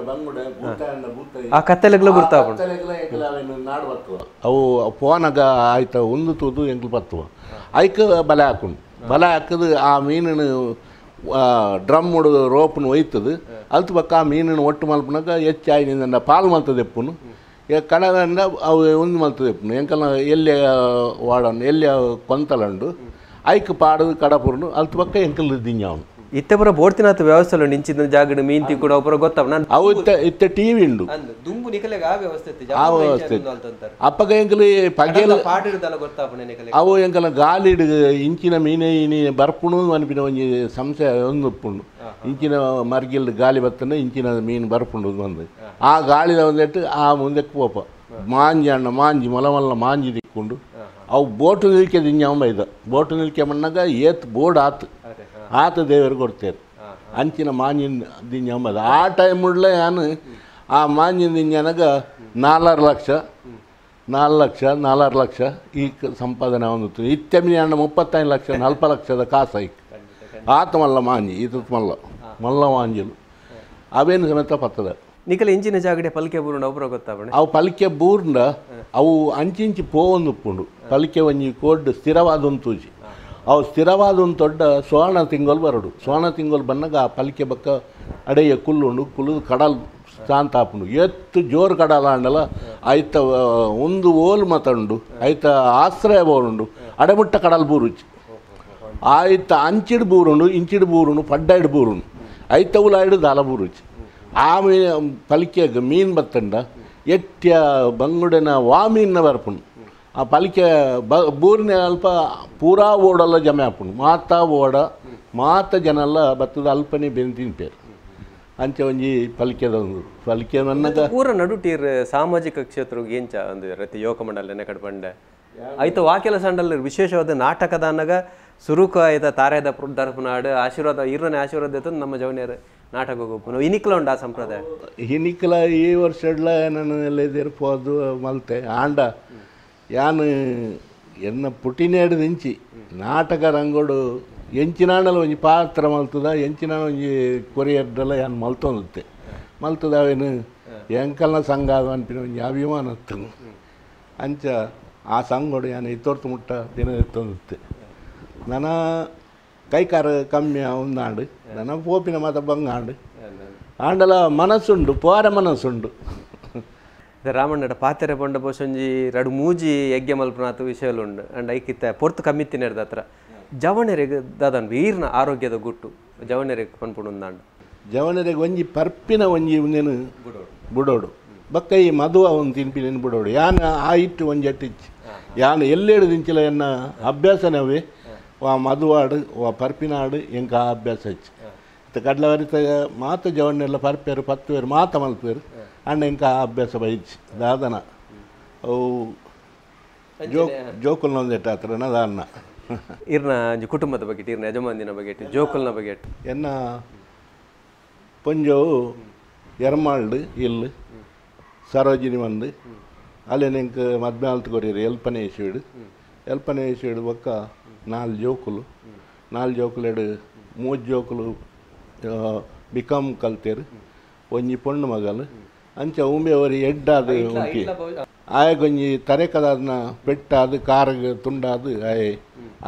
ಬಂಗುಡೆ ಬೂತ ಆ ಕತ್ತಲೆಗಳು ಗುರ್ತಾವ ಕತ್ತಲೆಗಳ ಏಕಲ ಅವೇನು ನಾಡ್ವತ್ತು ಅವು ಪೋನಾಗ ಆಯ್ತ ಒಂದು ತೂದು ಎಂಗ್ಲು ಬತ್ತುವ ಐಕ ಬಲೆ ಹಾಕದು ಆ ಮೀನನ್ನು ಡ್ರಮ್ ಹೊಡೆದು ರೋಪನ್ನು ಒಯ್ತದು ಅಲ್ತು ಪಕ್ಕ ಆ ಮೀನನ್ನು ಒಟ್ಟು ಮಲ್ಪನಾಗ ಹೆಚ್ಚಾಯಿನಿಂದ ಪಾಲು ಮಲ್ತದೆ ಎಪ್ಪುನು ಕಡಗಂಡ ಅವು ಒಂದು ಮಲ್ತದೆ ಎಪ್ಪುನು ಎಂಕಲ್ನ ಎಲ್ಲಿ ವಾಡನು ಎಲ್ಲಿ ಕೊಂತಲಂಡು ಐಕ್ ಪಾಡದು ಕಡಪುರ್ನು ಅಲ್ತು ಪಕ್ಕ ಎಂಕಲ್ ದಿಂಜಾವನು ಇತ್ತೆ ಪುರ ಬೋಡ್ತಿನಾಥ ವ್ಯವಸ್ಥೆ ನಿಂಚಿದ ಜಾಗಡ್ ಮೀನ್ತಿ ಕೂಡ ಒಬ್ಬರ ಗೊತ್ತಾವ ನಾನು ಅವು ಇತ್ತೆ ಟಿವಿ ಉಂಡು ದುಂಬು ನಿಕಲೆಗ ಆ ವ್ಯವಸ್ಥೆ ಆ ವ್ಯವಸ್ಥೆ ಅಪ್ಪಗ ಎಂಕಲು ಪಗೆಲ ಪಾಡಿರ್ದಲ್ಲ ಗೊತ್ತಾಪನೆ ನಿಕಲೆ ಅವು ಎಂಕಲ ಗಾಲಿಡ್ ಇಂಚಿನ ಮೀನೆ ಇನಿ ಬರ್ಪುಣು ಅನ್ಪಿನ ಒಂಜಿ ಸಂಶಯ ಒಂದು ಉಪ್ಪುಂಡು ಇಂಚಿನ ಮರ್ಗಿಲ್ ಗಾಲಿ ಬತ್ತನೆ ಇಂಚಿನ ಮೀನು ಬರ್ಪುಂಡು ಬಂದು ಆ ಗಾಳಿದ ಒಂದೆಟ್ಟು ಆ ಮುಂದಕ್ಕೆ ಪೋಪ ಮಾಂಜಿ ಮೊಲ ಮಾಂಜಿ ದಿಕ್ಕೊಂಡು ಅವು ಬೋಟು ನಿಲ್ಕೆ ದಿಂಜಾವ ಬೈದ ಬೋಟು ನಿಲ್ಕೆ ಮಣ್ಣಾಗ ಏತ್ ಬೋರ್ಡ್ ಆತ ದೇವರಿಗೆ ಕೊಡ್ತೇವೆ ಅಂಚಿನ ಮಾಂಜಿನ ದಿಂಜಂಬದ ಆ ಟೈಮ್ ಉಡ್ಲೆ ನಾನು ಆ ಮಾಂಜಿನ ದಿಂಜನಾಗ 4 ಲಕ್ಷ ಈ ಸಂಪಾದನೆ ಹೊಂದುತ್ತೆ ಇತ್ತೆಮಿನಿ ಅಣ್ಣ 35 ಲಕ್ಷ 40 ಲಕ್ಷದ ಕಾಸು ಆತ ಮಲ್ಲ ಮಾಂಜಿ ಇದು ಮಲ್ಲ ಮಾಂಜಿಲು ಅವೇನು ಸಮೇತ ಪತ್ತದ ನಿಕಲ ಇಂಚಿನ ಜಾಗಡೆ ಪಲ್ಕೆ ಬೂರುಂಡು ಅಪುರ ಗೊತ್ತಾವಣೆ ಅವು ಪಲಿಕೆ ಬೂರ್ಂಡ ಅವು ಅಂಚಿಂಚಿ ಪೋವೊಂದು ಉಪ್ಪುಂಡು ಪಲಿಕೆ ಒಂಜಿ ಕೋಡ್ ಸ್ಥಿರವಾದ ಒಂದು ತೂಜಿ ಅವು ಸ್ಥಿರವಾದ ಒಂದು ದೊಡ್ಡ ಸೋಣ ತಿಂಗಳು ಬರಡು ಸೋಣ ತಿಂಗಳು ಬಂದಾಗ ಆ ಪಲಿಕೆ ಬಕ್ಕ ಅಡೆಯ ಕುಲ್ಲುಂಡು ಕುಲ್ಲು ಕಡಲ್ ಶಾಂತ ಆಪುಂಡು ಎತ್ತು ಜೋರು ಕಡಲ ಅಂಡಲ ಆಯ್ತ ಒಂದು ಓಲು ಮತಂಡು ಆಯ್ತ ಆಶ್ರಯ ಬೋರುಂಡು ಅಡೆಮುಟ್ಟ ಕಡಲ್ ಬೂರುಚಿ ಆಯ್ತ ಅಂಚಿಡು ಬೂರುಂಡು ಇಂಚಿಡು ಬೂರುಂಡು ಪಡ್ಡಾಯ್ಡು ಬೂರುಂಡು ಆಯ್ತ ಉಲಾಯ್ಡು ದಾಲ ಬೂರುಚಿ ಆ ಪಲಿಕೆಗೆ ಮೀನು ಬತ್ತಂಡ ಎಟ್ಯ ಬಂಗುಡಿನ ವಾಮೀನ ಬರ್ಪುಂಡು ಆ ಪಲಿಕೆ ಬೂರಿನ ಅಲ್ಪ ಪೂರಾ ಓಡಲ್ಲ ಜಮೆ ಹಾಪುಂಡು ಓಡ ಮಾತ ಜನಲ್ಲ ಬತ್ತದ ಅಲ್ಪನೇ ಬೆಂತಿನ ಪೇರು ಅಂಚೆ ಒಂಜಿ ಪಲಿಕೆದ ಒಂದು ಪಲಿಕೆ ನನ್ನಗ ಪೂರ ನಡುಟೀರ್ ಸಾಮಾಜಿಕ ಕ್ಷೇತ್ರಕ್ಕೆ ಏಂಚ ಒಂದು ರೀತಿ ಯೋಗ ಮಂಡಲ ನೆಕಡ್ ಬಂಡೆ ಆಯ್ತು ವಾಕೆಲ ಸಂಡಲ್ ವಿಶೇಷವಾದ ನಾಟಕದ ಅನ್ನಗ ಸುರುಕ ಆಯ್ತ ತಾರೆದ ದರ್ಪನಾಡು ಆಶೀರ್ವಾದ ಇರನೇ ಆಶೀರ್ವಾದ ಇತ್ತು ನಮ್ಮ ಜವನಿಯರು ನಾಟಕ ಹೋಗ್ಬೇಕು ಇನಿಕ್ಲ ಉಂಡು ಆ ಸಂಪ್ರದಾಯ ಹಿನಿಕ್ಲ ಈ ವರ್ಷಡ್ಲ ನಾನು ಎಲ್ಲ ಇದಿರ್ಬೋದು ಮಲ್ತೆ ಆಂಡ ಯಾನು ಎನ್ನ ಪುಟಿನೇಡು ಇಂಚಿ ನಾಟಕ ರಂಗೋಡು ಎಂಚಿನಾಡಲ ಒಂಜಿ ಪಾತ್ರ ಮಲ್ತದ ಎಂಚಿನ ಒಂಜಿ ಕೊರಿಯರ್ದಲ್ಲ ಯಾನು ಮಲ್ತದ ಅವೇನು ಎಂಕಲ್ನ ಸಂಘ ಅದು ಅನ್ಪಿನ ಒಂಜಿ ಅಭಿಮಾನ ಇತ್ತು ಅಂಚ ಆ ಸಂಘೋಡು ಯಾನು ಇತ್ತೊರ್ತು ಮುಟ್ಟ ದಿನ ಇತ್ತೊಂದಿತ್ತೆ ನನ್ನ ಕೈಕಾರ ಕಮ್ಮಿ ಒಂದಾಂಡು ನನ್ನ ಪೋಪಿನ ಮಾತ ಬಂಗಾಂಡು ಆಂಡಲ ಮನಸ್ಸುಂಡು ಪೋರ ಮನಸ್ಸುಂಡು ರಾಮಣ್ಣಡ ಪಾತೆರೆ ಪಂಡ ಬೋಸೊಂಜಿ ರಡು ಮೂಜಿ ಯಜ್ಞ ಮಲ್ಪನಾತು ವಿಷಯಲುಂಡು ಅಂಡ್ ಐಕಿತ್ತ ಪೊರ್ತು ಕಮ್ಮಿತ್ತಿನೆರ್ದ ಹತ್ರ ಜವಣೆರೆಗೆ ದಾದನ್ ವೀರ್ನ ಆರೋಗ್ಯದ ಗುಟ್ಟು ಜವಣೆರೆಗೆ ಪನ್ಪುಂಡು ಒಂದಾಂಡು ಜವಣೆರೆಗೆ ಒಂಜಿ ಪರ್ಪಿನ ಒಂಜಿ ಒಂದೇನು ಬುಡೋಡು ಬಕ್ಕ ಈ ಮದುವ ಒಂದು ತಿನ್ಪಿನೇನು ಬುಡೋಡು ಯಾನು ಆ ಇಟ್ಟು ಒಂಜಿ ಅಟ್ಟಿಚ್ಚಿ ಯಾನು ಎಲ್ಲೇಡು ದಿಂಚಿಲ ಎನ್ನ ಅಭ್ಯಾಸನವೇ ವಾ ಮದುವಾಡು ವಾ ಪರ್ಪಿನಾಡು ಎಂಕ ಆ ಅಭ್ಯಾಸ ಹಚ್ಚಿ ಇತ್ತು ಕಡ್ಲವರಿತ ಮಾತ ಜವಣ್ಣೆಲ್ಲ ಪರ್ಪೇರು ಪತ್ತುವೇರು ಮಾತ ಮಲ್ಪೇರು ಅಣ್ಣ ಎಂಕ ಆ ಅಭ್ಯಾಸ ಬೈಚಿ ದಾದನ ಅವು ಜೋಕುಲ್ನ ಒಂದೆಟ್ಟ ಹತ್ರ ದಾದನ ಇರ್ನ ಕುಟುಂಬದ ಬಗ್ಗೆ ಇರ್ನ ಯಜಮಾನಿನ ಬಗ್ಗೆ ಜೋಕುಲ್ನ ಬಗ್ಗೆ ಎನ್ನ ಪೊಂಜವು ಎರ್ಮಾಳ್ಡು ಇಲ್ಲಿ ಸರೋಜಿನಿ ಬಂದು ಅಲ್ಲೇ ನೆಂಕ ಮದ್ಮೆ ಆಲ್ತು ಕೊರಿಯರು ಎಲ್ಪನೆ ಇಸುಡು ಒಕ್ಕ 4 ಜೋಕುಲು 4 ಜೋಕುಲೆಡು 3 ಜೋಕುಲು ಬಿಕಾಮ್ ಕಲ್ತೇರು ಒಂಜಿ ಪೊಣ್ಣು ಮಗಲು ಅಂಚ ಉಂಬೆ ಅವರಿ ಎಡ್ಡಾದ ಉಂಟಿ ಆಯಗೊಂಜಿ ತರೆಕದಾದನ ಪೆಟ್ಟಾದ ಕಾರ್ಗೆ ತುಂಡಾದು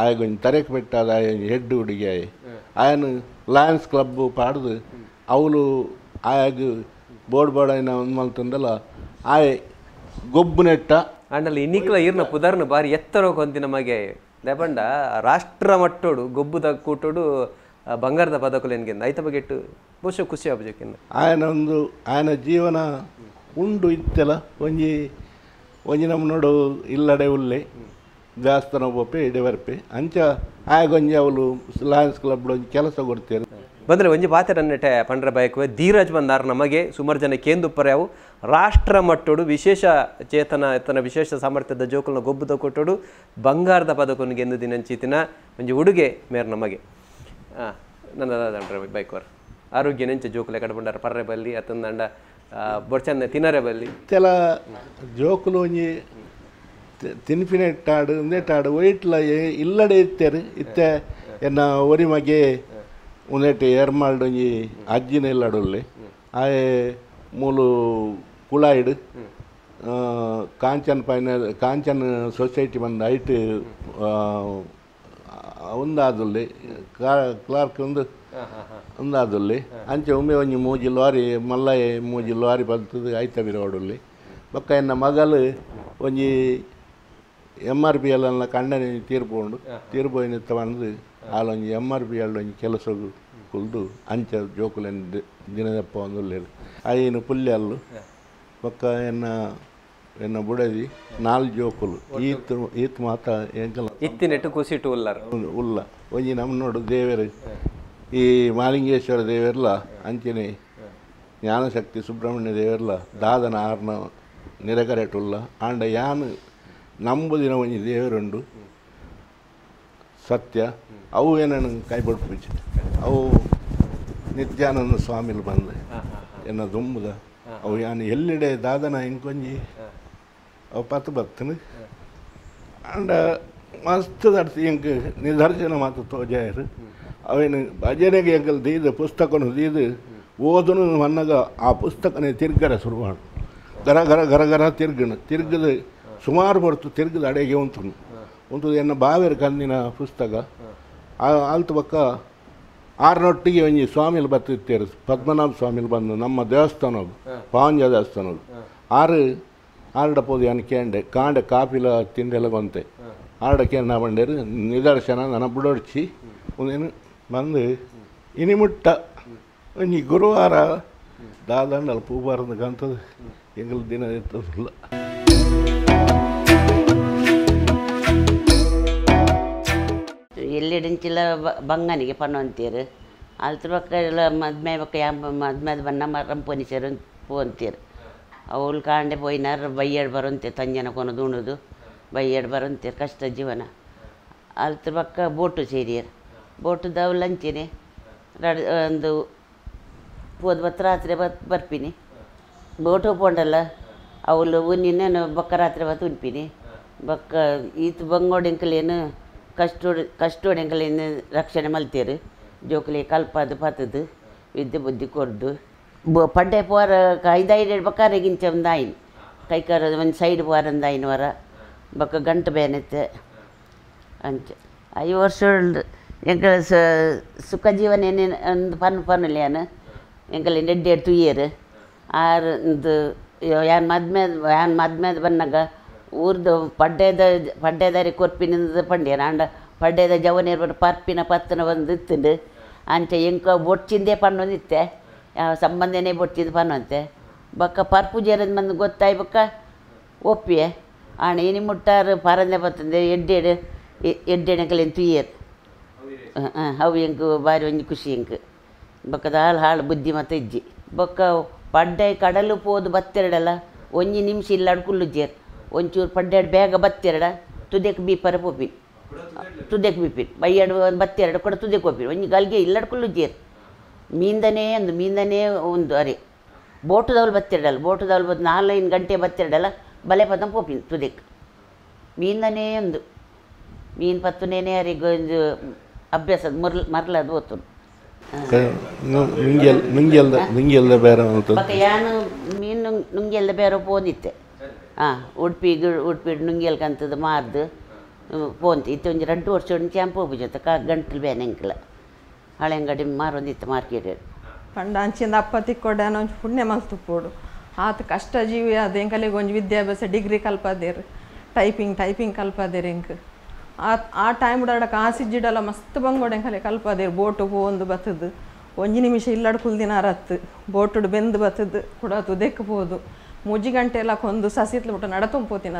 ಆಯಗೊಂಜಿ ತರೆಕ್ ಪೆಟ್ಟಾದ ಆಯ ಹೆಡ್ ಹುಡುಗಿ ಆಯನು ಲಯನ್ಸ್ ಕ್ಲಬ್ ಪಾಡ್ದು ಅವಳು ಆಯಾಗ ಬೋರ್ಡ್ ಒಂದು ಮಲ್ತಂದಲ್ಲ ಆಯ ಗೊಬ್ಬು ನೆಟ್ಟ ಅಂಡಲ್ಲಿ ಇನ್ನಿಕ್ಲ ಇರ್ನ ಪುದರ್ನ ಬಾರಿ ಎತ್ತರ ಕೊಂತಿನ ಮಗೆ ದೆಪಂಡ ರಾಷ್ಟ್ರ ಮಟ್ಟೋಡು ಗೊಬ್ಬುದ ಕೂಟೋಡು ಬಂಗಾರದ ಪದಕುಲೆನ್ಗೆಂದು ಐತ ಬಗೆಟ್ಟು ಬಹುಶಃ ಖುಷಿ ಆಪಜಕ್ಕಿಂದ ಆಯನ ಜೀವನ ಉಂಡು ಇತ್ತೆಲ್ಲ ಒಂಜಿ ನಮ್ಮ ನೋಡು ಇಲ್ಲಡೆ ಉಲ್ಲೆ ದೇವಸ್ಥಾನ ಒಪ್ಪೆ ಇಡೆವರ್ಪೆ ಅಂಚ ಆಯಗೊಂಜಿ ಅವಳು ಲಯನ್ಸ್ ಕ್ಲಬ್ ಒಂಜಿ ಕೆಲಸ ಕೊಡ್ತೇರು ಬಂದರೆ ಒಂಜಿ ಪಾತೆರನ್ನೆಟೆ ಪಂಡ್ರ ಬಯಕುವೆ ಧೀರಜ್ ಬಂದಾರ ನಮಗೆ ಸುಮಾರು ಜನ ಕೇಂದುಪ್ಪರ್ಯಾವು ರಾಷ್ಟ್ರ ಮಟ್ಟೋಡು ವಿಶೇಷ ಚೇತನ ಎತ್ತನ ವಿಶೇಷ ಸಾಮರ್ಥ್ಯದ ಜೋಕುಲ್ನ ಗೊಬ್ಬುದ ಕೊಟ್ಟೋಡು ಬಂಗಾರದ ಪದಕನಿಗೆ ಎಂದು ದಿನಂಚಿತಿನ ಒಂಜಿ ಉಡುಗೆ ಮೇರ್ ನಮಗೆ ನನ್ನ ದಂಡ್ರೆ ಬೈಕ್ವರ್ ಆರೋಗ್ಯ ನೆಂಚ ಜೋಕುಲೆ ಕಡ್ಬಂಡಾರ ಪರ್ರೆ ಬಲ್ಲಿ ಅತ್ತಂದಂಡ ಬೊಡ್ಚಂದ ತಿನ್ನರೆ ಬಲ್ಲಿ ತೆಲ ಜೋಕುಲು ಒಂಜಿ ತಿನ್ಪಿನ ಇಟ್ಟಾಡು ಒಂದೇಟಾಡು ಒಯ್ಟ್ಲ ಇಲ್ಲಡೆ ಇತ್ತೇರು ಇತ್ತೆ ಎನ್ನ ಒರಿ ಮಗೆ ಉಂದೇಟು ಎರ್ಮಾಲ್ಡು ಒಂಜಿ ಅಜ್ಜಿನ ಇಲ್ಲಡುಲ್ಲೆ ಆಯೆ ಮೂಲು ಕುಳಾಯ್ಡು ಕಾಂಚನ್ ಸೊಸೈಟಿ ಬಂದು ಐಟ್ ಒಂದಾದುಲ್ಲೆ ಕ್ಲಾರ್ಕ್ ಒಂದಾದುಲ್ಲೆ ಅಂಚೆ ಒಮ್ಮೆ ಒಂಜಿ 3 ಲಾರಿ ಮಲ್ಲಯೆ 3 ಲಾರಿ ಬಲ್ತದು ಐತ ಬಿರೋಡುಲ್ಲೆ ಬೊಕ್ಕ ಎನ್ನ ಮಗಲು ಒಂಜಿ MRP ಎಲ್ಲ ಕಂಡನೆ ತೀರ್ಪೋಯಿನ ಬಂದು ಆಲೊಂಜಿ MRP ಒಂಜಿ ಕೆಲಸ ಕುಲ್ದು ಅಂಚೆ ಜೋಕುಲೆನ್ ದಿನದಪ್ಪ ಒಂದುಲ್ಲೇರು ಐನು ಪುಲ್ಯ ಅಲ್ಲು ಬೊಕ್ಕ ಎನ್ನ ಬುಡದಿ 4 ಜೋಕುಲು ಈತ್ ಮಾತ ಎಂಕಲ ಇತ್ತಿನೆಟ್ಟು ಕುಸಿಟ್ಟು ಉಲ್ಲ ಒಂಜಿ ನಮ್ಮ ನೋಡು ದೇವರು ಈ ಮಾಲಿಂಗೇಶ್ವರ ದೇವರ್ಲ ಅಂಚನೆ ಜ್ಞಾನಶಕ್ತಿ ಸುಬ್ರಹ್ಮಣ್ಯ ದೇವರ್ಲ ದಾದನ ಆರ್ನ ನಿರಕರೆಟುಲ್ಲ ಆಂಡ ಯಾನು ನಂಬುದಿನ ಒಂಜಿ ದೇವರುಂಡು ಸತ್ಯ ಅವು ಏನನ್ನು ಕೈಬಿಡ್ಪುಜಿ ಅವು ನಿತ್ಯಾನಂದ ಸ್ವಾಮಿಲು ಬಂದು ಎನ್ನ ದುಂಬುದ ಅವು ಯಾನು ಎಲ್ಲಿಡೆ ದಾದನ ಇಂಕೊಂಜಿ ಅವು ಪತ್ತು ಬರ್ತನು ಅಂಡ ಮಸ್ತ್ ದರ್ಸಿ ಎಂಕ್ ನಿದರ್ಶನ ಮಾತು ತೋಜಾಯರು ಅವೇನು ಭಜನೆಗೆ ಎಂಕಲ್ ದೀದು ಪುಸ್ತಕನು ದೀದು ಓದನು ಮನ್ನಾಗ ಆ ಪುಸ್ತಕನೇ ತಿರ್ಗರ ಶುರುವಾಡು ಗರ ಗರ ಗರ ಗರ ತಿರ್ಗದ ಸುಮಾರು ಬರ್ತು ತಿರ್ಗದ ಅಡೆಗೆ ಒಂದು ಎನ್ನ ಬಾವೇರು ಕಂದಿನ ಪುಸ್ತಕ ಆಲ್ತು ಪಕ್ಕ ಆರ್ನೊಟ್ಟಿಗೆ ಒಂಜಿ ಸ್ವಾಮಿಲು ಬರ್ತಿರ್ತಾರೆ ಪದ್ಮನಾಭ ಸ್ವಾಮಿಲು ಬಂದು ನಮ್ಮ ದೇವಸ್ಥಾನ ಪಾಂಜ ದೇವಸ್ಥಾನ ಆರ್ಡ ಪೋದು ಏನು ಕಾಂಡೆ ಕಾಪಿಲ ತಿಂದೆಲ್ಲ ಬಂತೆ ಆರ್ಡಕ್ಕೆ ನಾ ಬಂಡೇರು ನಿದರ್ಶನ ನನ್ನ ಬುಡೊಡ್ಚಿ ಒಂದೇನು ಬಂದು ಇನಿಮುಟ್ಟ ಒಂಜಿ ಗುರುವಾರ ದಾದಂಡಲ್ಲ ಪೂ ಬಾರದ ಕಂತದ್ದು ಎಂಗಲ ದಿನ ಇರ್ತದಿಲ್ಲ. ಎಲ್ಲಿಡಂಚಿಲ್ಲ ಬಂಗನಿಗೆ ಪನ್ನೊಂತೀರು ಅಲ್ತ್ರ ಪಕ್ಕ ಎಲ್ಲ ಮದ್ಮೆ ಪಕ್ಕ ಮದ್ಮೆದು ಬಣ್ಣ ರಂಪೊನಿಸರು ಪೋಂತೀರು ಅವಳು ಕಾಂಡೆ ಪೋಯಿನಾರು ಬೈಯಡ್ ಬರೋಂತೆ ತಂಜನ ಕೊನದು ಉಣದು ಬೈಯಡ್ ಬರೋಂತೀರು ಕಷ್ಟ ಜೀವನ. ಅಲ್ತ್ರ ಪಕ್ಕ ಬೋಟು ಸೇರಿಯರು ಬೋಟುದ ಅವಳು ಅಂಚೆನೆ ಒಂದು ಪೋದು ಬತ್ತು ರಾತ್ರಿ ಬರ್ಪಿನಿ ಬೋಟು ಪೋಂಡಲ್ಲ ಅವಳು ಉನ್ನಿನೇನು ಬೊಕ್ಕ ರಾತ್ರಿ ಬತ್ತು ಉನ್ಪಿನಿ ಬೊಕ್ಕ ಈತು ಬಂಗೋಡೆಂಕಲೇನು ಕಷ್ಟೋಡೆಂಕಲೇನು ರಕ್ಷಣೆ ಮಲ್ತೀರು ಜೋಕಲಿ ಕಲ್ಪದು ಪತ್ತದು ವಿದ್ಯೆ ಬುದ್ಧಿ ಕೊರ್ದು ಪಡ್ಡೆ ಪೋರ 5 ಬಕ್ಕಾರೆಗಿಂಚ ಒಂದು ಆಯ್ನು ಕೈಕಾರ ಒಂದು ಸೈಡ್ ಪೋರಂದು ಆಯ್ನು ವರ ಬೊಕ್ಕ ಗಂಟು ಬೇನೆತ್ತೆ ಅಂಚೆ 5 ವರ್ಷ ಎಂಕಲ ಸುಖ ಜೀವನ ಏನೇನು ಒಂದು ಪನ್ನುಲೇನು ಎಂಕಲ್ ನೆಡ್ಡೇಡು ತುಯ್ಯರು ಆರು ಯಾನ್ ಮದ್ಮೇದ ಬನ್ನಾಗ ಊರ್ದು ಪಡ್ಡೆದಾರಿ ಕೊರ್ಪಿನಿಂದ ಪಂಡ್ಯಾನ ಅಂಡ ಪಡ್ಡೆದ ಜವನೇರು ಬಟ್ಟು ಪರ್ಪಿನ ಪತ್ತನ ಬಂದು ಇತ್ತುಂಡು ಅಂಚೆ ಎಂಕ ಬೊಡ್ಚಿಂದೇ ಪನ್ನೊಂದಿತ್ತೆ ಯಾವ ಸಂಬಂಧನೇ ಬೊಡ್ಚಿಂದು ಪನ್ನೊಂತೆ ಬೊಕ್ಕ ಪರ್ಪುಜೇರದ ಮಂದು ಗೊತ್ತಾಯ್ ಬೊಕ್ಕ ಒಪ್ಪಿಯೆ ಆಣ ಇನಿ ಮುಟ್ಟಾರು ಪರಂದೆ ಬರ್ತಂದೆ ಎಡ್ಡೆಣಕಲೇನು ತುಯ್ಯರು ಅವು ಎಂಕು ಬಾರಿ ಒಂಜಿ ಖುಷಿ ಎಂಕು ಬೊಕ್ಕದ ಹಾಳು ಬುದ್ಧಿ ಮತ್ತು ಇಜ್ಜಿ ಬೊಕ್ಕ ಪಡ್ಡೆ ಕಡಲು ಪೋದು ಬತ್ತೆರಡಲ್ಲ ಒಂಜಿ ನಿಮಿಷ ಇಲ್ಲಾಡು ಕುಲ್ಲುಜ್ಜೇರು ಒಂಚೂರು ಪಡ್ಡೆಡು ಬೇಗ ಬತ್ತೆರಡ ತುದೆಕ್ ಬೀಪರ ಪೋಪಿನ್ ತುದೆಕ್ ಬೀಪಿನ್ ಬೈಯಡು ಬತ್ತೆರಡು ಕೂಡ ತುದೆಕ್ ಹೋಪಿನ್ ಒಂಜಿ ಗಲ್ಗೆ ಇಲ್ಲಾಡು ಕುಲ್ಲುಜ್ಜೇರು ಮೀಂದನೇ ಒಂದು ಅರೆ ಬೋಟುದವ್ಲು ಬತ್ತೆರಡಲ್ಲ ಬೋಟುದವ್ಲು ಬಂದು 4 ಗಂಟೆ ಬತ್ತೆರಡಲ್ಲ ಬಲೆ ಪದ ಪೋಪಿನ್ ತುದೆಕ್ ಮೀಂದನೇ ಒಂದು ಮೀನು ಪತ್ತುನೇನೆ ಅರಿಗೆ ಒಂದು ಅಭ್ಯಾಸದ ಮರ್ಲದು ಓದ್ತು ನುಂಗಿಯಲ್ದ ಬೇರೆ ಬಕ್ಕ ಯಾನು ಮೀನು ನುಂಗಿಯಲ್ದ ಬೇರೆ ಪೋಂದಿತ್ತೆ ಉಡುಪಿ ನುಂಗಿಯಲ್ಕಂತದ್ದು ಮಾರ್ದು ಪೋಂತಿ ಇತ್ತು ಒಂಜಿ 2 ವರ್ಷ ಚಾಂಪು ಹೋಗ್ಬಿಜತ್ತ ಗಂಟಲು ಬೇನೆ ಎಂಕಲ ಹಳೆ ಅಂಗಡಿ ಮಾರೊಂದಿತ್ತು ಮಾರ್ಕೆಟ್ ಪಂಡ ಅಂಚಿಂದ ಅಪ್ಪ ತಿಕ್ಕೊಡ್ಯಾನ ಒಂಚು ಪುಣ್ಯ ಮಲ್ತುಪ್ಪೋಡು ಆತ ಕಷ್ಟ ಜೀವಿ ಅದು ಎಂಕಲಿಗೆ ಒಂಜಿ ವಿದ್ಯಾಭ್ಯಾಸ ಡಿಗ್ರಿ ಕಲ್ಪದೇರು ಟೈಪಿಂಗ್ ಕಲ್ಪದೇರು ಎಂಕ್ ಆ ಟೈಮ್ ಉಡಾಡಕ್ಕೆ ಆಸಿಜ್ಜಿಡಲ್ಲ ಮಸ್ತ್ ಬಂಗೋಡು ಎಂಕಲೆ ಕಲ್ಪದೇರು ಬೋಟು ಪೋಂದು ಬತ್ತದು ಒಂಜಿ ನಿಮಿಷ ಇಲ್ಲಾಡು ಕುಲ್ದಿನ ರತ್ತು ಬೋಟುಡು ಬೆಂದು ಬತ್ತದು ಕೂಡ ತುದೆಕ್ಬೋದು 3 ಗಂಟೆ ಎಲ್ಲ ಕೊಂದು ಸಸಿತ್ಲು ಬಿಟ್ಟು ನಡತೊಂಪೋತಿನ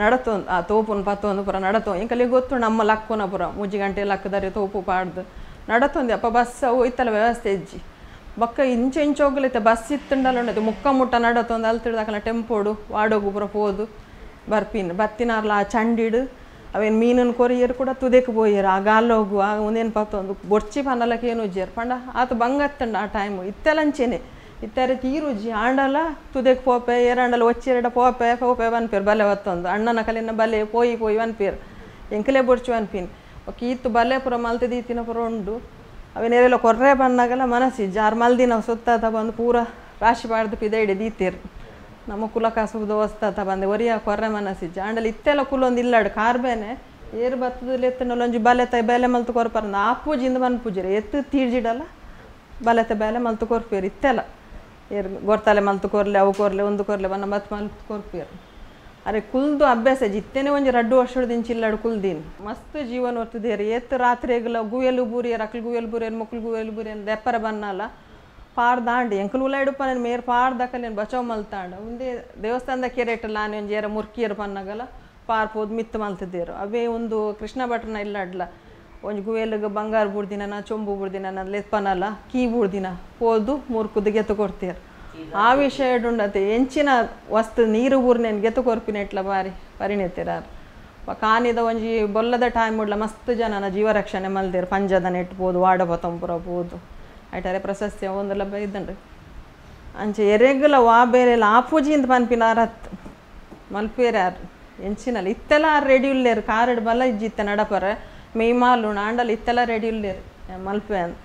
ನಡತೊಂದು ಆ ತೋಪುನ ಪತ್ತೊಂದು ಪುರ ನಡತೊ ಎಂಕಲಿಗೆ ಗೊತ್ತು ನಮ್ಮ ಲಕ್ಕುನ ಪುರ 3 ಗಂಟೆ ಲಕ್ಕದಾರೆ ತೋಪು ಪಾಡ್ದು ನಡತೊಂದು ಅಪ್ಪ ಬಸ್ ಹೋಯ್ತಲ್ಲ ವ್ಯವಸ್ಥೆ ಇಜ್ಜಿ ಬೊಕ್ಕ ಇಂಚು ಹೋಗ್ಲೈತೆ ಬಸ್ ಇತ್ತುಂಡಲ್ಲ ಉಂಡೈತೆ ಮುಕ್ಕ ಮುಟ್ಟ ನಡತೊಂದು ಅಲ್ಲಿ ತಿಳ್ದಾಕಲ್ಲ ಟೆಂಪೋಡು ವಾಡೋಗು ಪುರ ಪೋದು ಬರ್ಪಿನ ಬತ್ತಿನಾರ್ಲ ಆ ಚಂಡಿಡು ಅವೇನು ಮೀನನ್ನು ಕೊರಿಯರು ಕೂಡ ತುದೆಕ್ ಪೋಯ್ಯರು ಆ ಗಾಲೋಗು ಆ ಒಂದೇನು ಪತ್ತೊಂದು ಬೊಡ್ಚಿ ಪನ್ನಲಕ್ಕೆ ಏನು ಉಜ್ಜಿಯರು ಪಂಡ ಆತ ಬಂಗತ್ತಂಡ ಆ ಟೈಮು ಇತ್ತೆಲಂಚೆನೆ ಇತ್ತಾರೆ ತೀರುಜಿ ಆಂಡಲ ತುದೆಕ್ ಪೋಪೆ ಎರಡಲ ಒಚ್ಚೆರಡ ಪೋಪೆ ಬನ್ಪೇರು ಬಲೆ ಹೊತ್ತೊಂದು ಅಣ್ಣನ ಕಲಿನ ಬಲೆ ಪೋಯಿ ಬನ್ಪೇರು ಎಂಕಲೇ ಬೊಡ್ಚಿ ಬನ್ಪಿನ್ ಕೀತು ಬಲೆ ಪುರ ಮಲ್ತದಿ ತಿನ ಪುರ ಉಂಡು ಅವೇನೆಲ್ಲ ಕೊರ್ರೆ ಬನ್ನಾಗಲ್ಲ ಮನಸ್ಸಿ ಜಾರು ಮಲ್ದಿನ ಸುತ್ತಾತ ಬಂದು ಪೂರ ರಾಶಿ ಪಾಡ್ದು ಪಿದೈಡೆ ದೀತೀರು ನಮ್ಮ ಕುಲಕಾಸುದು ಹೊಸ್ತಾತ ಬಂದೆ ಒರಿಯ ಕೊರ್ರೆ ಮನಸ್ಸಿಜ್ಜ ಆಂಡಲ್ಲಿ ಇತ್ತೆಲ್ಲ ಕುಲೊಂದು ಇಲ್ಲಾಡು ಕಾರ್ಬೇನೆ ಏರು ಬತ್ತದಲ್ಲಿ ಎತ್ತನಲ್ಲ ಒಂಜಿ ಬಲೆತ ಬೇಲೆ ಮಲ್ತು ಕೊರ್ಪಾರ ಆಪೂಜಿಂದ ಬನ್ಪೂಜಿರಿ ಎತ್ತು ತೀರ್ಜಿಡಲ್ಲ ಬಲೆತ ಬೇಲೆ ಮಲ್ತು ಕೊರ್ಪೇರು ಇತ್ತೆಲ್ಲ ಏರು ಗೊರ್ತಲೆ ಮಲ್ತು ಕೊರ್ಲೆ ಅವು ಕೊರ್ಲೆ ಒಂದು ಕೊರ್ಲೆ ಬನ್ನ ಮತ್ ಮಲ್ತು ಕೊರ್ಪೇರು ಅರೆ ಕುಲ್ದು ಅಭ್ಯಾಸ ಜಿತ್ತೇನೆ ಒಂಜಿ 2 ವರ್ಷದಿಂದ ಚಿಲ್ಲಾಡು ಕುಲ್ದೀನಿ ಮಸ್ತ್ ಜೀವನ ಹೊರ್ತದೇರಿ ಎತ್ತು ರಾತ್ರಿಗೆಲ್ಲ ಗುವೆಲು ಬೂರಿಯರು ಅಕ್ಲು ಗುವೆಲು ಬೂರಿಯರು ಮಕ್ಳು ಗುವೆಲು ಬೂರಿಯರು ದೆಪ್ಪರ ಬನ್ನಲ್ಲ ಪಾರ್ ದಾಂಡಿ ಎಂಕಲು ಉಲಾಯ್ಡುಪ್ಪ ನಾನು ಮೇರ್ ಪಾರ್ ದಕ್ಕ నేను ಬಚಾವ್ ಮಲ್ತಾಂಡ ಒಂದೇ ದೇವಸ್ಥಾನದ ಕೆರೆಟಲ್ಲ ನಾನು ಒಂಜಿ ಏರ ಮುರ್ಕಿಯರು ಪನ್ನಗಲ್ಲ ಪಾರ್ ಪೋದು ಮಿತ್ತು ಮಲ್ತಿದ್ದೇರು ಅವೇ ಒಂದು ಕೃಷ್ಣ ಭಟ್ರನ ಇಲ್ಲಾಡ್ಲ ಒಂಜಿ ಗುವೆಲ್ಗೆ ಬಂಗಾರ ಬುಡ್ದಿನ ಚೊಂಬು ಬುಡ್ದಿನ ಲೆಪ್ಪನಲ್ಲ ಕೀ ಬುಡ್ದಿನ ಪೋದು ಮುರ್ಕುದು ಗೆತ್ತು ಕೊಡ್ತೀರು ಆ ವಿಷಯ ಉಂಡತೆ ಎಂಚಿನ ವಸ್ತು ನೀರು ಊರ್ನೇನು ಗೆತ್ತು ಕೊರ್ಪಿನ ಇಟ್ಲ ಬಾರಿ ಪರಿಣಿತಿರಾರು ಕಾನಿದ ಒಂಜಿ ಬೊಲ್ಲದ ಟೈಮ್ ಉಡ್ಲ ಮಸ್ತ್ ಜನನ ಜೀವ ರಕ್ಷಣೆ ಮಲ್ದೇರು ಪಂಜದ ನೆಟ್ಬೋದು ವಾಡಬತಂಪುರ ಬೋದು ಆಯ್ತಾರೆ ಪ್ರಶಸ್ತಿ ಒಂದೆಲ್ಲ ಇದ್ದಂಡು ಅಂಚೆ ಎರೆಗಲ ವಾ ಬೇರೆ ಆಪೂಜಿಂದ ಪನ್ಪಿನಾರತ್ ಮಲ್ಪೇರು ಯಾರು ಎಂಚಿನಲ್ಲಿ ಇತ್ತೆಲ್ಲ ರೆಡಿ ಉಳ್ಳೇರು ಕಾರಡು ಬಲ ಇಜ್ಜಿತ್ತೆ ನಡಪರ ಮೇಯ್ಮಾಲು ನಾಂಡಲ್ಲಿ ಇತ್ತೆಲ್ಲ ರೆಡಿ ಉಳ್ಳೇರು ಮಲ್ಪೆ ಅಂತ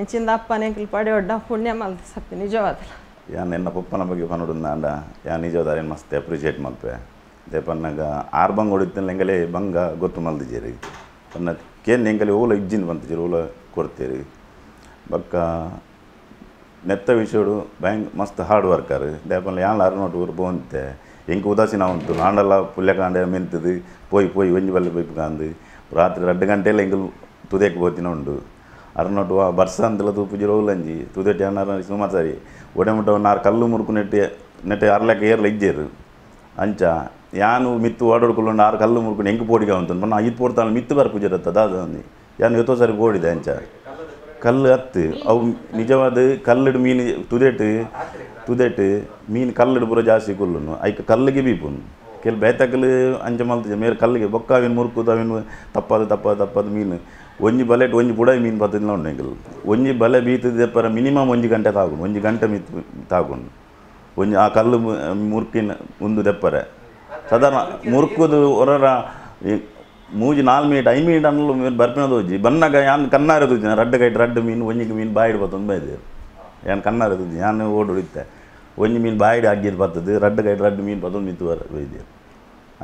ಎಂಚಿಂದ ಅಪ್ಪನೆಂಕಲ್ ಪಡೆ ಒಡ್ಡ ಪುಣ್ಯ ಮಲ್ತು ಸತ್ತಿ ನಿಜವಾದಲ್ಲ ಯಾನ್ ಎನ್ನ ಪಪ್ಪನ ಬಗ್ಗೆ ಪನುಡುಂದ ಅಂಡ ಯಾನ್ ನಿಜವಾದ ಮಸ್ತ್ ಅಪ್ರಿಷಿಯೇಟ್ ಮಲ್ಪೆ ಅದೇ ಪನ್ನಾಗ ಆರು ಬಂಗ ಹೊಡಿತೀನಿ ಎಂಗಲೇ ಬಂಗ ಗೊತ್ತು ಮಲ್ದಿದ್ದೀರಿ ಪನ್ನ ಕೇನ್ ಎಂಗಲೇ ಓಲ ಇಜ್ಜಿಂದ ಬಂತಿದ್ದೀರಿ ಓಲ ಕೊಡ್ತೀರಿ ಬಕ್ಕ ನೆತ್ತ ವಿಷಯಡು ಭಯಂಕ ಮಸ್ತ್ ಹಾರ್ಡ್ ವರ್ಕರ್ ದೇಪಲ್ಲ ಯಾನ್ ಅರ್ನೋಟು ಊರು ಬೋಂತೆ ಎಂಕ ಉದಾಸೀನ ಉಂಟು ನಾಂಡಲ್ಲ ಪುಲ್ಯಕಾಂಡೆ ಮೆಂತದು ಪೋಯಿ ಒಂಜಿ ಬಲ್ಲೆ ಪೈಪ್ ಕಾಂದು ರಾತ್ರಿ 2 ಗಂಟೆಲ್ಲ ಎಂಕಲ್ ತುದೇಕ್ ಬೋತಿನ ಉಂಡು ಅರ್ನೋಟು ಬರ್ಸ ಅಂತೆಲ್ಲ ತೂಪುಜಿ ರೋಲಂಜಿ ತುದೇಟಿ ಅನ್ನಾರ ಸುಮಾರು ಸರಿ ಒಡೆಮುಟ್ಟ 4 ಕಲ್ಲು ಮುರುಕು ನೆಟ್ಟೆ ಅರ್ಲಕ್ಕೆ ಏರ್ಲ ಇಜ್ಜೇರು ಅಂಚ ಯಾನು ಮಿತ್ತು ಓಡಾಡ್ಕೊಂಡು 6 ಕಲ್ಲು ಮುರುಕು ಎಂಕ ಪೋಡಿಗ ಅಂತ ಪನ್ನ 5 ಪೋಡ್ತಾನೆ ಮಿತ್ತು ಬರ್ಪುಜಿರತ್ತ ಅದಾದ ಯಾನು ಎತ್ತೋ ಸರಿ ಬೋಡಿದೆ ಅಂಚ ಕಲ್ಲು ಹತ್ತು ಅವು ನಿಜವಾದ ಕಲ್ಲಡು ಮೀನು ತುದೇಟ್ ಮೀನು ಕಲ್ಲಡು ಪೂರ ಜಾಸ್ತಿ ಕೊಲ್ಲುನು ಐಕ ಕಲ್ಲಿಗೆ ಬೀಪುನು ಕೆಲ ಬೇತಕಲು ಅಂಚ ಮಲ್ತಿಜ ಮೇರೆ ಕಲ್ಲಿಗೆ ಬೊಕ್ಕ ಅವಿನ ಮುರುಕುದು ಅವಿನ ತಪ್ಪದು ಮೀನು ಒಂಜಿ ಬಲೆಟ್ ಒಂಜಿ ಬುಡ ಮೀನು ಬತ್ತದಿಲ್ಲ ಉಂಡು ಎಂಕಲ್ ಒಂಜಿ ಬಲೆ ಬೀತದೆ ಪರ ಮಿನಿಮಮ್ 1 ಗಂಟೆ ತಾಗುಂಡು 1 ಗಂಟೆ ಮಿತ್ತು ತಾಗುಂಡು ಒಂಜಿ ಆ ಕಲ್ಲು ಮುರುಕಿನ ಒಂದು ದೆಪ್ಪರೆ ಸಾಧಾರಣ ಮುರುಕುದು ಹೊರರ 3-4 ಮಿನಿಟ್ 5 ಮಿನಿಟ್ ಅನ್ನಲು ಬರ್ಪಿನದು ಹೋಜಿ ಬನ್ನಾಗ ಯಾನ್ ಕನ್ನಾರ ತುಜ್ಜಿ ರಡ್ಡು ಮೀನು ಒಂಜಿಗೆ ಮೀನು ಬಾಯಿಡ್ ಬತ್ತೊಂದು ಬೈದೆ ಯಾನ್ ಕನ್ನಾರ ತುಜ್ಜಿ ಯಾನು ಓಡಿ ಹೊಡಿತೆ ಒಂಜಿ ಮೀನು ಬಾಯಿಡ್ ಆಗಿದ್ದು ಬರ್ತದೆ ರಡ್ಡು ಮೀನು ಬತ್ತೊಂದು ಮಿತ್ತು ಬೈದೆ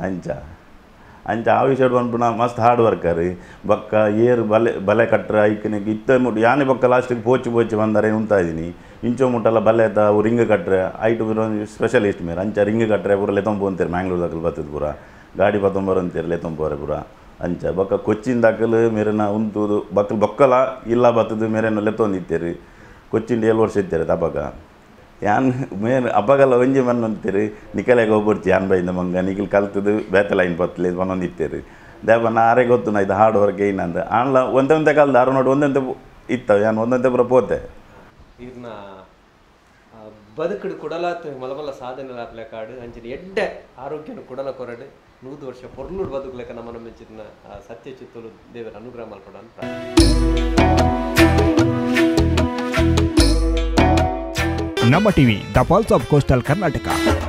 ಅಂಚ ಆ ವಿಷಯ ಬಂದ್ಬಿಟ್ಟು ಮಸ್ತ್ ಹಾರ್ಡ್ ವರ್ಕರ್ ಬಕ್ಕ ಏರು ಬಲೆ ಕಟ್ರೆ ಐಕನಿಗೆ ಇತ್ತ ಮುಟ್ಟು ಯಾನೇ ಬಕ್ಕ ಲಾಸ್ಟಿಗೆ ಪೋಚಿ ಬಂದರೆ ಉಂತಾ ಇದ್ದೀನಿ ಇಂಚೋ ಮುಟ್ಟಲ್ಲ ಬಲೆ ಅವು ರಿಂಗ್ ಕಟ್ರೆ ಐಟು ಸ್ಪೆಷಲಿಸ್ಟ್ ಮೇರೆ ಅಂಚ ರಿಂಗ್ ಕಟ್ರೆ ಪೂರ ಲೆತೊಂಬು ಅಂತಾರೆ ಮ್ಯಾಂಗ್ಳೂರ್ದಾಗಲು ಬರ್ತದೆ ಪೂರ ಗಾಡಿ ಪತ್ತೊಂಬರು ಅಂತಾರೆ ಲೆತೊಂಬೋರೆ ಪೂರ ಅಂಚ ಬಕ್ಕ ಕೊಚ್ಚಿನ ದಾಖಲು ಮೇರೆನ ಉಂತುದು ಬೊಕ್ಕಲ ಇಲ್ಲ ಬತ್ತದು ಮೇರೆನ ಲೆತ್ತೊಂದಿತ್ತೇರಿ ಕೊಚ್ಚಿಂದ 7 ವರ್ಷ ಇತ್ತಾರೆ ತಪಕ ಯಾನ್ ಮೇನ್ ಅಪ್ಪಗಲ್ಲ ಒಂಜಿ ಮಣ್ಣು ಅಂತೀರಿ ನಿಕಲೆಗೆ ಹೋಗ್ಬಿಡ್ತಿ ಯಾನ್ ಬೈಂದ ಮಂಗ ನಿಖಿಲ್ ಕಲ್ತದು ಬೇತಲೈನ್ ಪತ್ತಲೆ ಒಂದೊಂದು ಇತ್ತೇರಿ ದೇವನ ಆರೇ ಗೊತ್ತು ನಾ ಇದು ಹಾರ್ಡ್ ವರ್ಕ್ ಏನಂದ ಆನ್ಲ ಒಂದೇ ಕಾಲದ ಆರು ನೋಡಿ ಒಂದಂತೆ ಇತ್ತವ ಯಾನ್ ಒಂದಂತೆ ಪುರ ಪೋತೆ ಇದನ್ನ ಬದುಕಡು ಕುಡಲಾತ್ ಮಲಮಲ್ಲ ಸಾಧನೆ ಆಪ್ಲೆ ಕಾಡು ಅಂಚಿನ ಎಡ್ಡೆ ಆರೋಗ್ಯನ ಕುಡಲ ಕೊರಡು 100 ವರ್ಷ ಪೊರ್ಲುಡು ಬದುಕಲೆಕ್ಕ ನಮ್ಮ ಮೆಚ್ಚಿನ ಸತ್ಯ ಚಿತ್ತಲು ದೇವರ ಅನುಗ್ರಹ ಮಲ್ಪಡ ಅಂತ ನಮ್ಮ TV the pulse of coastal Karnataka.